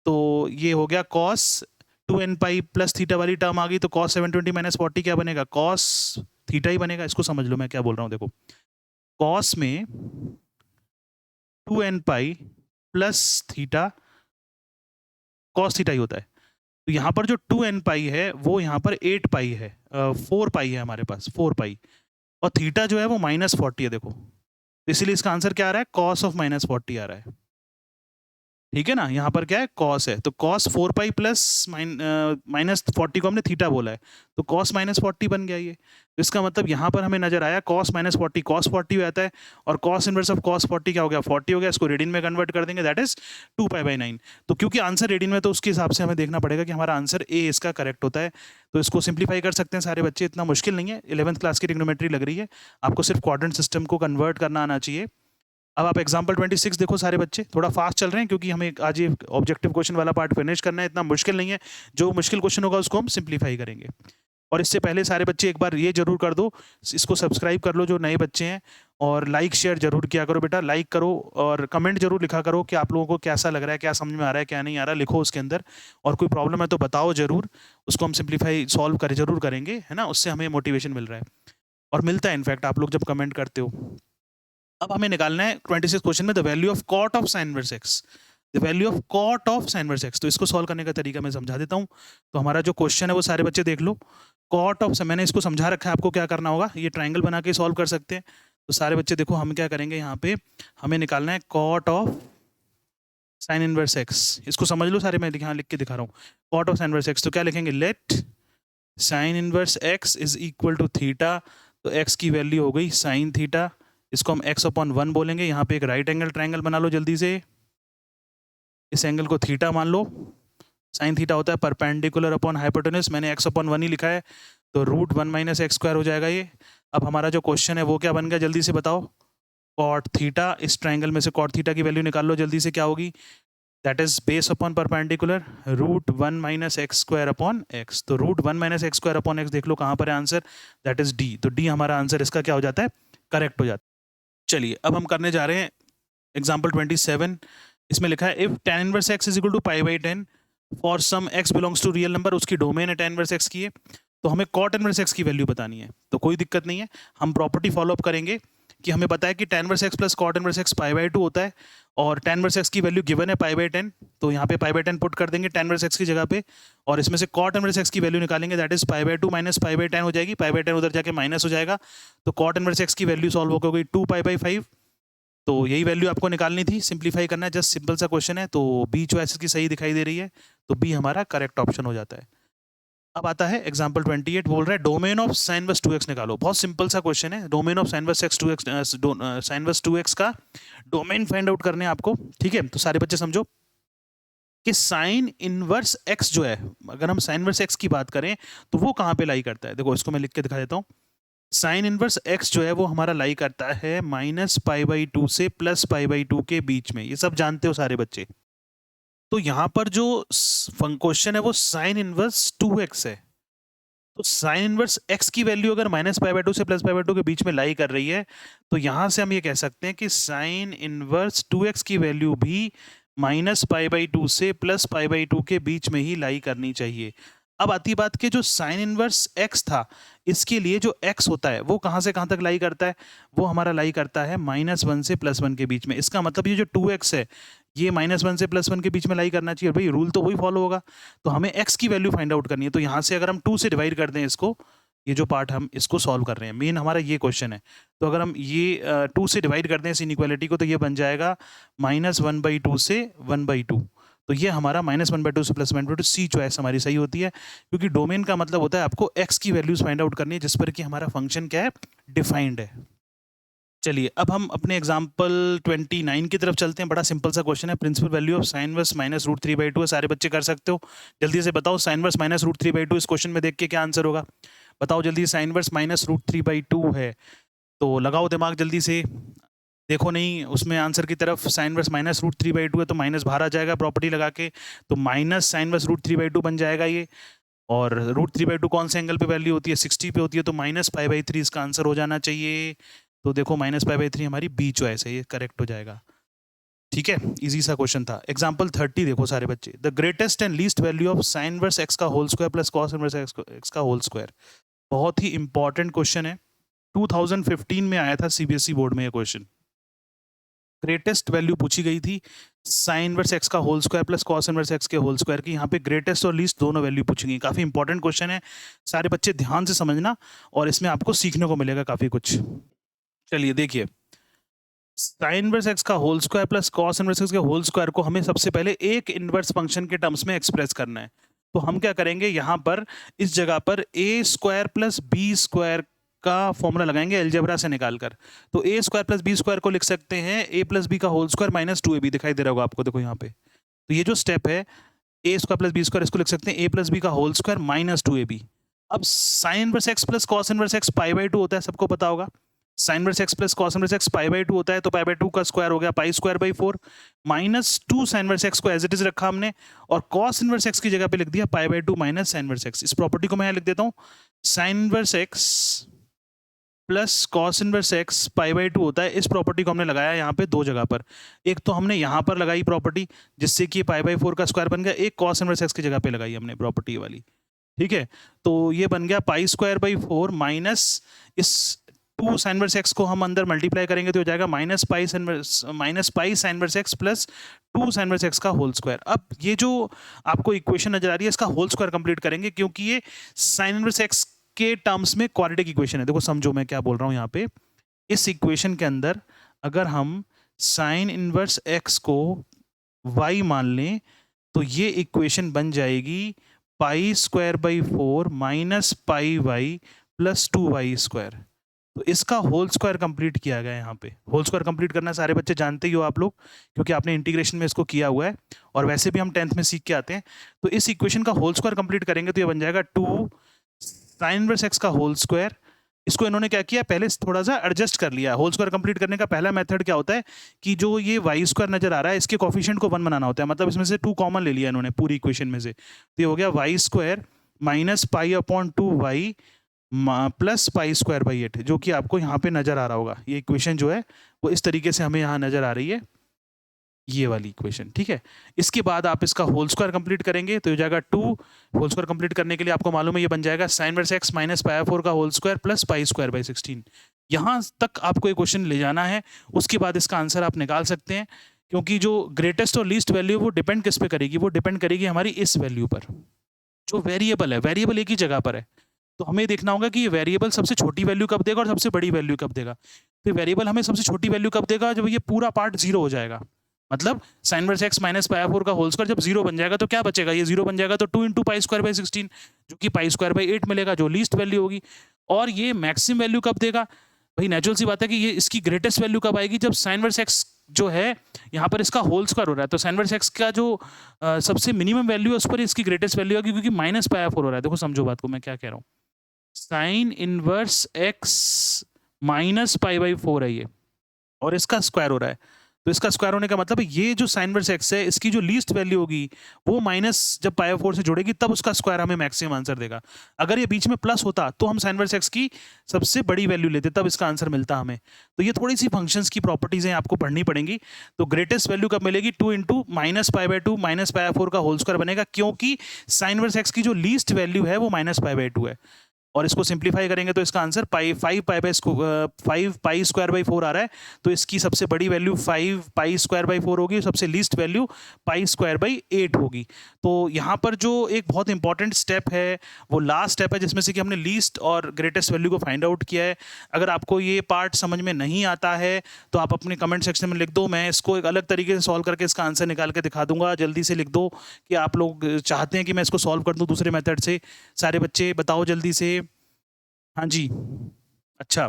तो ये हो गया cos 2n pi plus theta वाली टर्म आ गई, तो कॉस 720 माइनस 40 क्या बनेगा, कॉस थीटा ही बनेगा। इसको समझ लो मैं क्या बोल रहा हूँ, देखो कॉस में 2n pi plus theta cos theta ही होता है, तो यहाँ पर जो 2n पाई है वो यहाँ पर 8 पाई है, 4 पाई है हमारे पास 4 पाई, और थीटा जो है वो माइनस 40 है देखो, इसीलिए इसका आंसर क्या आ रहा है, कॉस ऑफ माइनस 40 आ रहा है, ठीक है ना। यहाँ पर क्या है, कॉस है, तो कॉस 4 पाई प्लस माइनस 40 को हमने थीटा बोला है, तो कॉस माइनस 40 बन गया ये। तो इसका मतलब यहाँ पर हमें नजर आया कॉस माइनस 40 कॉस 40 हो जाता है, और कॉस इनवर्स ऑफ कॉस 40 क्या हो गया, 40 हो गया, इसको रेडियन में कन्वर्ट कर देंगे, दैट इज 2π/9। तो क्योंकि आंसर रेडियन में, तो उसके हिसाब से हमें देखना पड़ेगा कि हमारा आंसर ए इसका करेक्ट होता है। तो इसको सिंप्लीफाई कर सकते हैं सारे बच्चे, इतना मुश्किल नहीं है, 11th क्लास की ट्रिग्नोमेट्री लग रही है, आपको सिर्फ क्वाड्रेंट सिस्टम को कन्वर्ट करना आना चाहिए। अब आप एग्जाम्पल 26 देखो सारे बच्चे, थोड़ा फास्ट चल रहे हैं क्योंकि हमें आज ये ऑब्जेक्टिव क्वेश्चन वाला पार्ट फिनिश करना है, इतना मुश्किल नहीं है, जो मुश्किल क्वेश्चन होगा उसको हम सिंप्लीफाई करेंगे। और इससे पहले सारे बच्चे एक बार ये जरूर कर दो, इसको सब्सक्राइब कर लो जो नए बच्चे हैं, और लाइक शेयर जरूर किया करो बेटा, लाइक करो और कमेंट जरूर लिखा करो कि आप लोगों को कैसा लग रहा है, क्या समझ में आ रहा है, क्या नहीं आ रहा, लिखो उसके अंदर, और कोई प्रॉब्लम है तो बताओ जरूर, उसको हम सिंप्लीफाई सॉल्व कर जरूर करेंगे, है ना, उससे हमें मोटिवेशन मिल रहा है और मिलता है इनफैक्ट आप लोग जब कमेंट करते हो। अब हमें निकालना है 26 क्वेश्चन में the value of cot of sine inverse x, the value of cot of sine inverse x. तो इसको सॉल्व करने का तरीका मैं समझा देता हूँ। तो हमारा जो क्वेश्चन है वो सारे बच्चे देख लो, कॉट ऑफ, मैंने इसको समझा रखा है आपको क्या करना होगा, ये ट्राइंगल बना के सॉल्व कर सकते हैं। तो सारे बच्चे देखो हम क्या करेंगे, यहाँ पे हमें निकालना है cot of sine inverse x, इसको समझ लो सारे, मैं यहाँ लिख के दिखा रहा हूँ, cot of sine inverse x. तो क्या लिखेंगे, let sine inverse x is equal to theta, तो एक्स की वैल्यू हो गई साइन थीटा, इसको हम x/1 बोलेंगे। यहाँ पे एक राइट एंगल ट्रायंगल बना लो जल्दी से, इस एंगल को थीटा मान लो, साइन थीटा होता है परपेंडिकुलर अपॉन हाइपोटेन्यूज, मैंने x/1 ही लिखा है, तो √1 माइनस एक्स स्क्वायर हो जाएगा ये। अब हमारा जो क्वेश्चन है वो क्या बन गया, जल्दी से बताओ, कॉट थीटा, इस ट्राइंगल में से कॉट थीटा की वैल्यू निकाल लो जल्दी से, क्या होगी, that is base upon perpendicular √1 minus x square upon x, तो √1 minus x square upon x देख लो कहाँ पर है आंसर, दैट इज डी, तो डी हमारा आंसर इसका क्या हो जाता है, करेक्ट हो जाता है। चलिए अब हम करने जा रहे हैं एग्जाम्पल 27, इसमें लिखा है if tan inverse x is equal to π/10 for some x belongs to real number, उसकी डोमेन है tan इनवर्स x की है, तो हमें cot इनवर्स x की वैल्यू बतानी है। तो कोई दिक्कत नहीं है, हम प्रॉपर्टी फॉलो अप करेंगे कि हमें पता है कि tan inverse x plus cot inverse x π/2 होता है, और tan इनवर्स x की वैल्यू गिवन है π/10, तो यहाँ पे π/10 पुट कर देंगे tan इनवर्स x की जगह पे, और इसमें से cot इनवर्स x की वैल्यू निकालेंगे, दैट इज π/2 माइनस π/10 हो जाएगी, π/10 उधर जाके माइनस हो जाएगा, तो cot इनवर्स x की वैल्यू सॉल्व हो गई 2π/5, तो यही वैल्यू आपको निकालनी थी, सिंप्लीफाई करना है, जस्ट सिंपल सा क्वेश्चन है, तो बी चॉइस की सही दिखाई दे रही है, तो बी हमारा करेक्ट ऑप्शन हो जाता है। अब आता है एग्जांपल 28, बोल रहा है domain of sine inverse 2x निकालो, बहुत सिंपल सा क्वेश्चन है, domain of sine inverse sine inverse 2x का डोमेन फाइंड आउट करने हैं आपको, ठीक है। तो सारे बच्चे समझो कि साइन इनवर्स x जो है, अगर हम साइन इनवर्स x की बात करें तो वो कहाँ पे लाई करता है, देखो इसको मैं लिख के दिखा देता हूँ, साइन इनवर्स x जो है वो हमारा लाई करता है -π/2 से +π/2 के बीच में, ये सब जानते हो सारे बच्चे, तो यहाँ पर जो क्वेश्चन है वो साइन इनवर्स 2x है, तो साइन इनवर्स x की वैल्यू अगर -π/2 से +π/2 के बीच में लाई कर रही है, तो यहाँ से हम ये कह सकते हैं कि साइन इनवर्स 2x की वैल्यू भी -π/2 से +π/2 के बीच में ही लाई करनी चाहिए। अब आती बात कि जो साइन इनवर्स x था, इसके लिए जो x होता है वो कहाँ से कहाँ तक लाई करता है, वो हमारा लाई करता है -1 से +1 के बीच में। इसका मतलब ये जो 2x है, ये -1 से +1 के बीच में लाई करना चाहिए। भाई रूल तो वही फॉलो होगा, तो हमें x की वैल्यू फाइंड आउट करनी है। तो यहाँ से अगर हम 2 से डिवाइड कर दें इसको, ये जो पार्ट हम इसको सॉल्व कर रहे हैं, मेन हमारा ये क्वेश्चन है। तो अगर हम ये 2 से डिवाइड कर दें इस इनइक्वालिटी को, तो ये बन जाएगा -1/2 से 1/2। तो ये हमारा -1/2 से +1/2, सी चॉइस हमारी सही होती है, क्योंकि डोमेन का मतलब होता है आपको x की वैल्यूज फाइंड आउट करनी है जिस पर कि हमारा फंक्शन क्या है, डिफाइंड है। चलिए अब हम अपने एग्जाम्पल 29 की तरफ चलते हैं। बड़ा सिंपल सा क्वेश्चन है, principal value of sine inverse -√3/2 है। सारे बच्चे कर सकते हो, जल्दी से बताओ साइन वर्स -√3/2 इस क्वेश्चन में देख के क्या आंसर होगा, बताओ जल्दी। साइन वर्स -√3/2 है, तो लगाओ दिमाग जल्दी से, देखो नहीं उसमें आंसर की तरफ। साइन वर्स -√3/2 है तो माइनस बाहर आ जाएगा प्रॉपर्टी लगा के, तो माइनस साइन वर्स √3/2 बन जाएगा ये। और √3/2 कौन से एंगल पे वैल्यू होती है, 60 पे होती है, तो -π/3 इसका आंसर हो जाना चाहिए। तो देखो -π/3 हमारी बी चॉइस है, ये करेक्ट हो जाएगा। ठीक है, इजी सा क्वेश्चन था। एग्जाम्पल 30 देखो सारे बच्चे, the greatest and least value of sine inverse x का whole square plus cos inverse x का होल स्क्वायर। बहुत ही इंपॉर्टेंट क्वेश्चन है, 2015 में आया था सीबीएसई बोर्ड में ये क्वेश्चन। ग्रेटेस्ट वैल्यू पूछी गई थी साइन इनवर्स x का whole square plus cos inverse x के होल स्क्वायर की। यहाँ पे ग्रेटेस्ट और लीस्ट दोनों वैल्यू पूछी गई। काफ़ी इंपॉर्टेंट क्वेश्चन है, सारे बच्चे ध्यान से समझना और इसमें आपको सीखने को मिलेगा काफ़ी कुछ। चलिए देखिए, साइन इनवर्स x का whole square plus cos inverse x के होल स्क्वायर को हमें सबसे पहले एक इनवर्स फंक्शन के टर्म्स में एक्सप्रेस करना है। तो हम क्या करेंगे, यहाँ पर इस जगह पर a square plus b square का फॉर्मूला लगाएंगे अलजेब्रा से निकालकर। तो a square plus b square को लिख सकते हैं a प्लस बी का होल स्क्वायर माइनस 2ab, दिखाई दे रहा होगा आपको, देखो यहाँ पे। तो ये जो स्टेप है a square plus b square, इसको लिख सकते हैं a प्लस बी का होल स्क्वायर माइनस 2ab। अब sine inverse x plus cos inverse x π/2 होता है, सबको पता होगा। Sine inverse x plus cos inverse x π/2 होता है, तो π/2 का स्क्वायर हो गया π²/4 माइनस 2 साइन इनवर्स x को एज इट इज रखा हमने, और कॉस इनवर्स x की जगह पे लिख दिया π/2 माइनस साइन इनवर्स x। इस प्रॉपर्टी को मैं यहाँ लिख देता हूँ, sign inverse x plus cos inverse x π/2 होता है। इस प्रॉपर्टी को हमने लगाया यहाँ पे दो जगह पर, एक तो हमने यहाँ पर लगाई प्रॉपर्टी जिससे कि π/4 का स्क्वायर बन गया, एक कॉस इनवर्स x की जगह पे लगाई हमने प्रॉपर्टी वाली। ठीक है, तो ये बन गया π²/4 माइनस इस 2 साइन इनवर्स x को हम अंदर मल्टीप्लाई करेंगे तो हो जाएगा -π sine inverse x plus 2 sine inverse x का होल स्क्वायर। अब ये जो आपको इक्वेशन नजर आ रही है इसका होल स्क्वायर कंप्लीट करेंगे, क्योंकि ये साइन इनवर्स x के टर्म्स में क्वाड्रेटिक इक्वेशन है। देखो समझो मैं क्या बोल रहा हूँ यहाँ पे, इस इक्वेशन के अंदर अगर हम साइन इनवर्स x को y मान लें तो ये इक्वेशन बन जाएगी π²/4 minus πy plus 2y square. तो इसका होल स्क्वायर कंप्लीट किया गया है। यहाँ पे होल स्क्वायर कंप्लीट करना सारे बच्चे जानते ही हो आप लोग, क्योंकि आपने इंटीग्रेशन में इसको किया हुआ है और वैसे भी हम 10th में सीख के आते हैं। तो इस इक्वेशन का होल स्क्वायर कंप्लीट करेंगे तो ये बन जाएगा 2 साइन इनवर्स x का होल स्क्वायर। इसको इन्होंने क्या किया, पहले थोड़ा सा एडजस्ट कर लिया। होल स्क्वायर कंप्लीट करने का पहला मेथड क्या होता है कि जो ये वाई स्क्वायर नजर आ रहा है इसके कोफिशिएंट को 1 बनाना होता है, मतलब इसमें से 2 कॉमन ले लिया इन्होंने पूरी इक्वेशन में से। तो ये हो गया Y square minus π/2y plus π²/8, जो कि आपको यहाँ पे नजर आ रहा होगा। ये इक्वेशन जो है वो इस तरीके से हमें यहाँ नजर आ रही है, ये वाली इक्वेशन। ठीक है, इसके बाद आप इसका होल स्क्वायर कंप्लीट करेंगे तो हो जाएगा 2। होल स्क्वायर कंप्लीट करने के लिए आपको मालूम है ये बन जाएगा साइन इनवर्स x माइनस π/4 का होल स्क्वायर प्लस π²/16। यहाँ तक आपको ये क्वेश्चन ले जाना है, उसके बाद इसका आंसर आप निकाल सकते हैं, क्योंकि जो ग्रेटेस्ट और लीस्ट वैल्यू वो डिपेंड किस पे करेगी, वो डिपेंड करेगी हमारी इस वैल्यू पर। जो वेरिएबल है, वेरिएबल एक ही जगह पर है, तो हमें देखना होगा कि ये वेरिएबल सबसे छोटी वैल्यू कब देगा और सबसे बड़ी वैल्यू कब देगा। तो वेरिएबल हमें सबसे छोटी वैल्यू कब देगा, जब ये पूरा पार्ट 0 हो जाएगा। मतलब साइन इनवर्स x माइनस π/4 का होल स्क्वायर जब 0 बन जाएगा तो क्या बचेगा, ये 0 बन जाएगा तो 2 × π²/16 जो कि π²/8 मिलेगा, जो लीस्ट वैल्यू होगी। और ये मैक्सिमम वैल्यू कब देगा, भाई नेचुरल सी बात है कि ये इसकी ग्रेटेस्ट वैल्यू कब आएगी, जब साइन इनवर्स x जो है यहाँ पर इसका होल स्क्वायर हो रहा है। तो साइन इनवर्स x का जो सबसे मिनिमम वैल्यू है उस पर इसकी ग्रेटेस्ट वैल्यू आएगी, क्योंकि माइनस π/4 हो रहा है। देखो समझो बात को मैं क्या कह रहा हूँ, साइन इनवर्स x माइनस π/4 है ये, और इसका स्क्वायर हो रहा है। तो इसका स्क्वायर होने का मतलब है ये जो साइन इनवर्स x है इसकी जो लीस्ट वैल्यू होगी वो माइनस जब π/4 से जुड़ेगी तब उसका स्क्वायर हमें मैक्सिमम आंसर देगा। अगर ये बीच में प्लस होता तो हम साइन इनवर्स x की सबसे बड़ी वैल्यू लेते तब इसका आंसर मिलता हमें। तो ये थोड़ी सी फंक्शंस की प्रॉपर्टीज हैं, आपको पढ़नी पड़ेंगी। तो ग्रेटेस्ट वैल्यू कब मिलेगी? 2 इंटू माइनस π/2 माइनस π/4 का होल स्क्वायर बनेगा, क्योंकि साइन इनवर्स x की जो लीस्ट वैल्यू है वो माइनस π/2 है। और इसको सिंप्लीफाई करेंगे तो इसका आंसर 5 पाई स्क्वायर बाई 4 आ रहा है। तो इसकी सबसे बड़ी वैल्यू 5 पाई स्क्वायर बाई 4 होगी, सबसे least value pi square by 8 होगी। तो यहाँ पर जो एक बहुत इंपॉर्टेंट स्टेप है वो लास्ट स्टेप है, जिसमें से कि हमने लीस्ट और ग्रेटेस्ट वैल्यू को फाइंड आउट किया है। अगर आपको ये पार्ट समझ में नहीं आता है तो आप अपने कमेंट सेक्शन में लिख दो, मैं इसको एक अलग तरीके से सॉल्व करके इसका आंसर निकाल के दिखा दूंगा। जल्दी से लिख दो कि आप लोग चाहते हैं कि मैं इसको सॉल्व कर दूं दूसरे मेथड से। सारे बच्चे बताओ जल्दी से। हाँ जी, अच्छा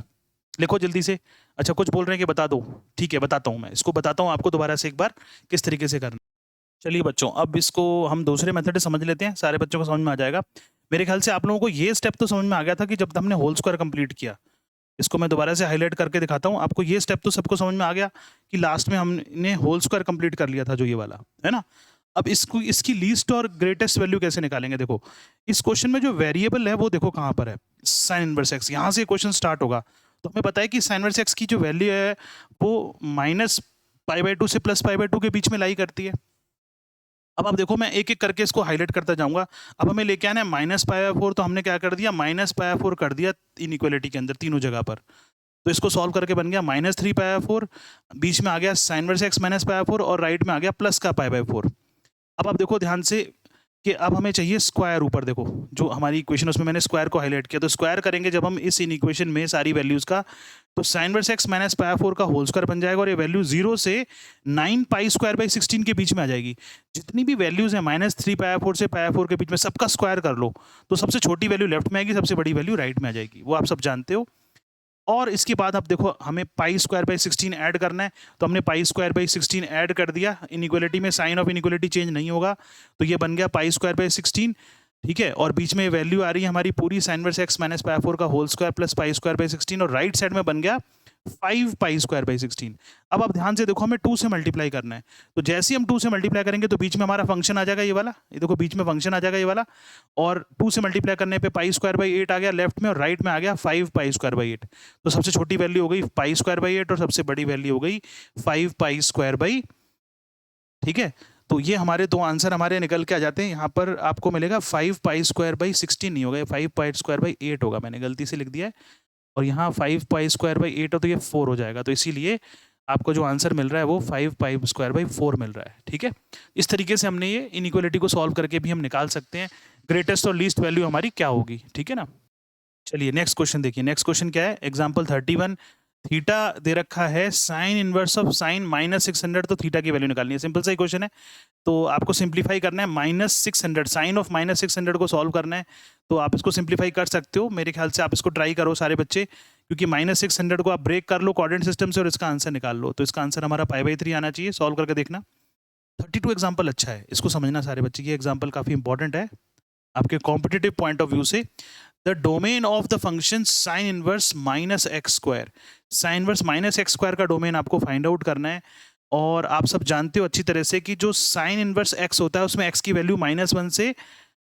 लिखो जल्दी से। अच्छा कुछ बोल रहे हैं कि बता दो, ठीक है बताता हूँ, मैं इसको बताता हूँ आपको दोबारा से एक बार किस तरीके से करना। चलिए बच्चों, अब इसको हम दूसरे मेथड से समझ लेते हैं, सारे बच्चों को समझ में आ जाएगा। मेरे ख्याल से आप लोगों को ये स्टेप तो समझ में आ गया था कि जब हमने होल स्क्वायर कंप्लीट किया। इसको मैं दोबारा से हाईलाइट करके दिखाता हूँ आपको। ये स्टेप तो सबको समझ में आ गया कि लास्ट में हमने होल स्क्वायर कंप्लीट कर लिया था, जो ये वाला है ना। अब इसको इसकी लीस्ट और ग्रेटेस्ट वैल्यू कैसे निकालेंगे? देखो इस क्वेश्चन में जो वेरिएबल है वो देखो कहाँ पर है, साइन इनवर्स एक्स। यहाँ से क्वेश्चन स्टार्ट होगा। तो हमें पता है कि साइन इनवर्स एक्स की जो वैल्यू है वो माइनस π/2 से प्लस π/2 के बीच में लाई करती है। अब आप देखो मैं एक एक करके इसको हाईलाइट करता जाऊंगा। अब हमें लेके आना है माइनस π/4, तो हमने क्या कर दिया, माइनस π/4 कर दिया इनइक्वालिटी के अंदर तीनों जगह पर। तो इसको सॉल्व करके बन गया माइनस 3π/4, बीच में आ गया साइन इनवर्स एक्स माइनस π/4 और राइट में आ गया प्लस का π/4। अब आप देखो ध्यान से कि अब हमें चाहिए स्क्वायर। ऊपर देखो जो हमारी इक्वेशन उसमें मैंने स्क्वायर को हाईलाइट किया। तो स्क्वायर करेंगे जब हम इस इन इक्वेशन में सारी वैल्यूज़ का, तो साइन इनवर्स एक्स माइनस π/4 का होल स्क्वायर बन जाएगा और ये वैल्यू 0 से 9 पाई स्क्वायर बाई 16 के बीच में आ जाएगी। जितनी भी वैल्यूज़ हैं माइनस 3π/4 से π/4 के बीच में सबका स्क्वायर कर लो, तो सबसे छोटी वैल्यू लेफ्ट में आएगी, सबसे बड़ी वैल्यू राइट में आ जाएगी, वो आप सब जानते हो। और इसके बाद आप देखो हमें पाई स्क्वायर बाई 16 ऐड करना है। तो हमने पाई स्क्वायर बाई 16 ऐड कर दिया। इनइक्वालिटी में साइन ऑफ इनइक्वालिटी चेंज नहीं होगा, तो ये बन गया पाई स्क्वायर बाई 16, ठीक है। और बीच में वैल्यू आ रही है हमारी पूरी साइन इनवर्स एक्स माइनस π/4 का whole square plus pi square by 16, और राइट साइड में बन गया 5 पाई स्क्वायर बाई 16। अब आप ध्यान से देखो हमें 2 से मल्टीप्लाई करना है। तो जैसे ही हम 2 से मल्टीप्लाई करेंगे तो बीच में हमारा फंक्शन आ जाएगा ये वाला, ये देखो बीच में फंक्शन आ जाएगा ये वाला। और 2 से मल्टीप्लाई करने पे पाई स्क्वायर बाई 8 आ गया लेफ्ट में, और राइट में आ गया 5 पाई स्क्वायर बाई 8। तो सबसे छोटी वैल्यू हो गई पाई स्क्वायर बाई 8 और सबसे बड़ी वैल्यू हो गई 5 पाई स्क्वायर बाई, ठीक है। तो ये हमारे दो आंसर हमारे निकल के आ जाते हैं। यहाँ पर आपको मिलेगा 5 पाई स्क्वायर बाई 16 नहीं होगा, 5 पाई स्क्वायर बाई 8 होगा, मैंने गलती से लिख दिया है। और यहाँ 5 पाई स्क्वायर बाई 8 हो तो ये 4 हो जाएगा। तो इसीलिए आपको जो आंसर मिल रहा है वो 5 पाई स्क्वायर बाई 4 मिल रहा है, ठीक है। इस तरीके से हमने ये इनइक्वालिटी को सॉल्व करके भी हम निकाल सकते हैं ग्रेटेस्ट और लीस्ट वैल्यू हमारी क्या होगी, ठीक है ना। चलिए नेक्स्ट क्वेश्चन देखिए। नेक्स्ट क्वेश्चन क्या है? एग्जाम्पल 31, थीटा दे रखा है sine inverse of sine minus 600, तो थीटा की वैल्यू निकालनी है। सिंपल सा ही क्वेश्चन है, तो आपको सिंप्लीफाई करना है। माइनस 600 साइन ऑफ माइनस 600 को सॉल्व करना है। तो आप इसको सिंप्लीफाई कर सकते हो, मेरे ख्याल से आप इसको ट्राई करो सारे बच्चे, क्योंकि माइनस 600 को आप ब्रेक कर लो कोऑर्डिनेट सिस्टम से और इसका आंसर निकाल लो। तो इसका आंसर हमारा π/3 आना चाहिए। सॉल्व करके देखना। 32 एग्जाम्पल अच्छा है, इसको समझना सारे बच्चे। ये एग्जाम्पल काफ़ी इंपॉर्टेंट है आपके कॉम्पिटिटिव पॉइंट ऑफ व्यू से। The domain of the function sine inverse minus x square, sine inverse minus x square का डोमेन आपको फाइंड आउट करना है। और आप सब जानते हो अच्छी तरह से कि जो साइन इनवर्स एक्स होता है उसमें एक्स की वैल्यू -1 से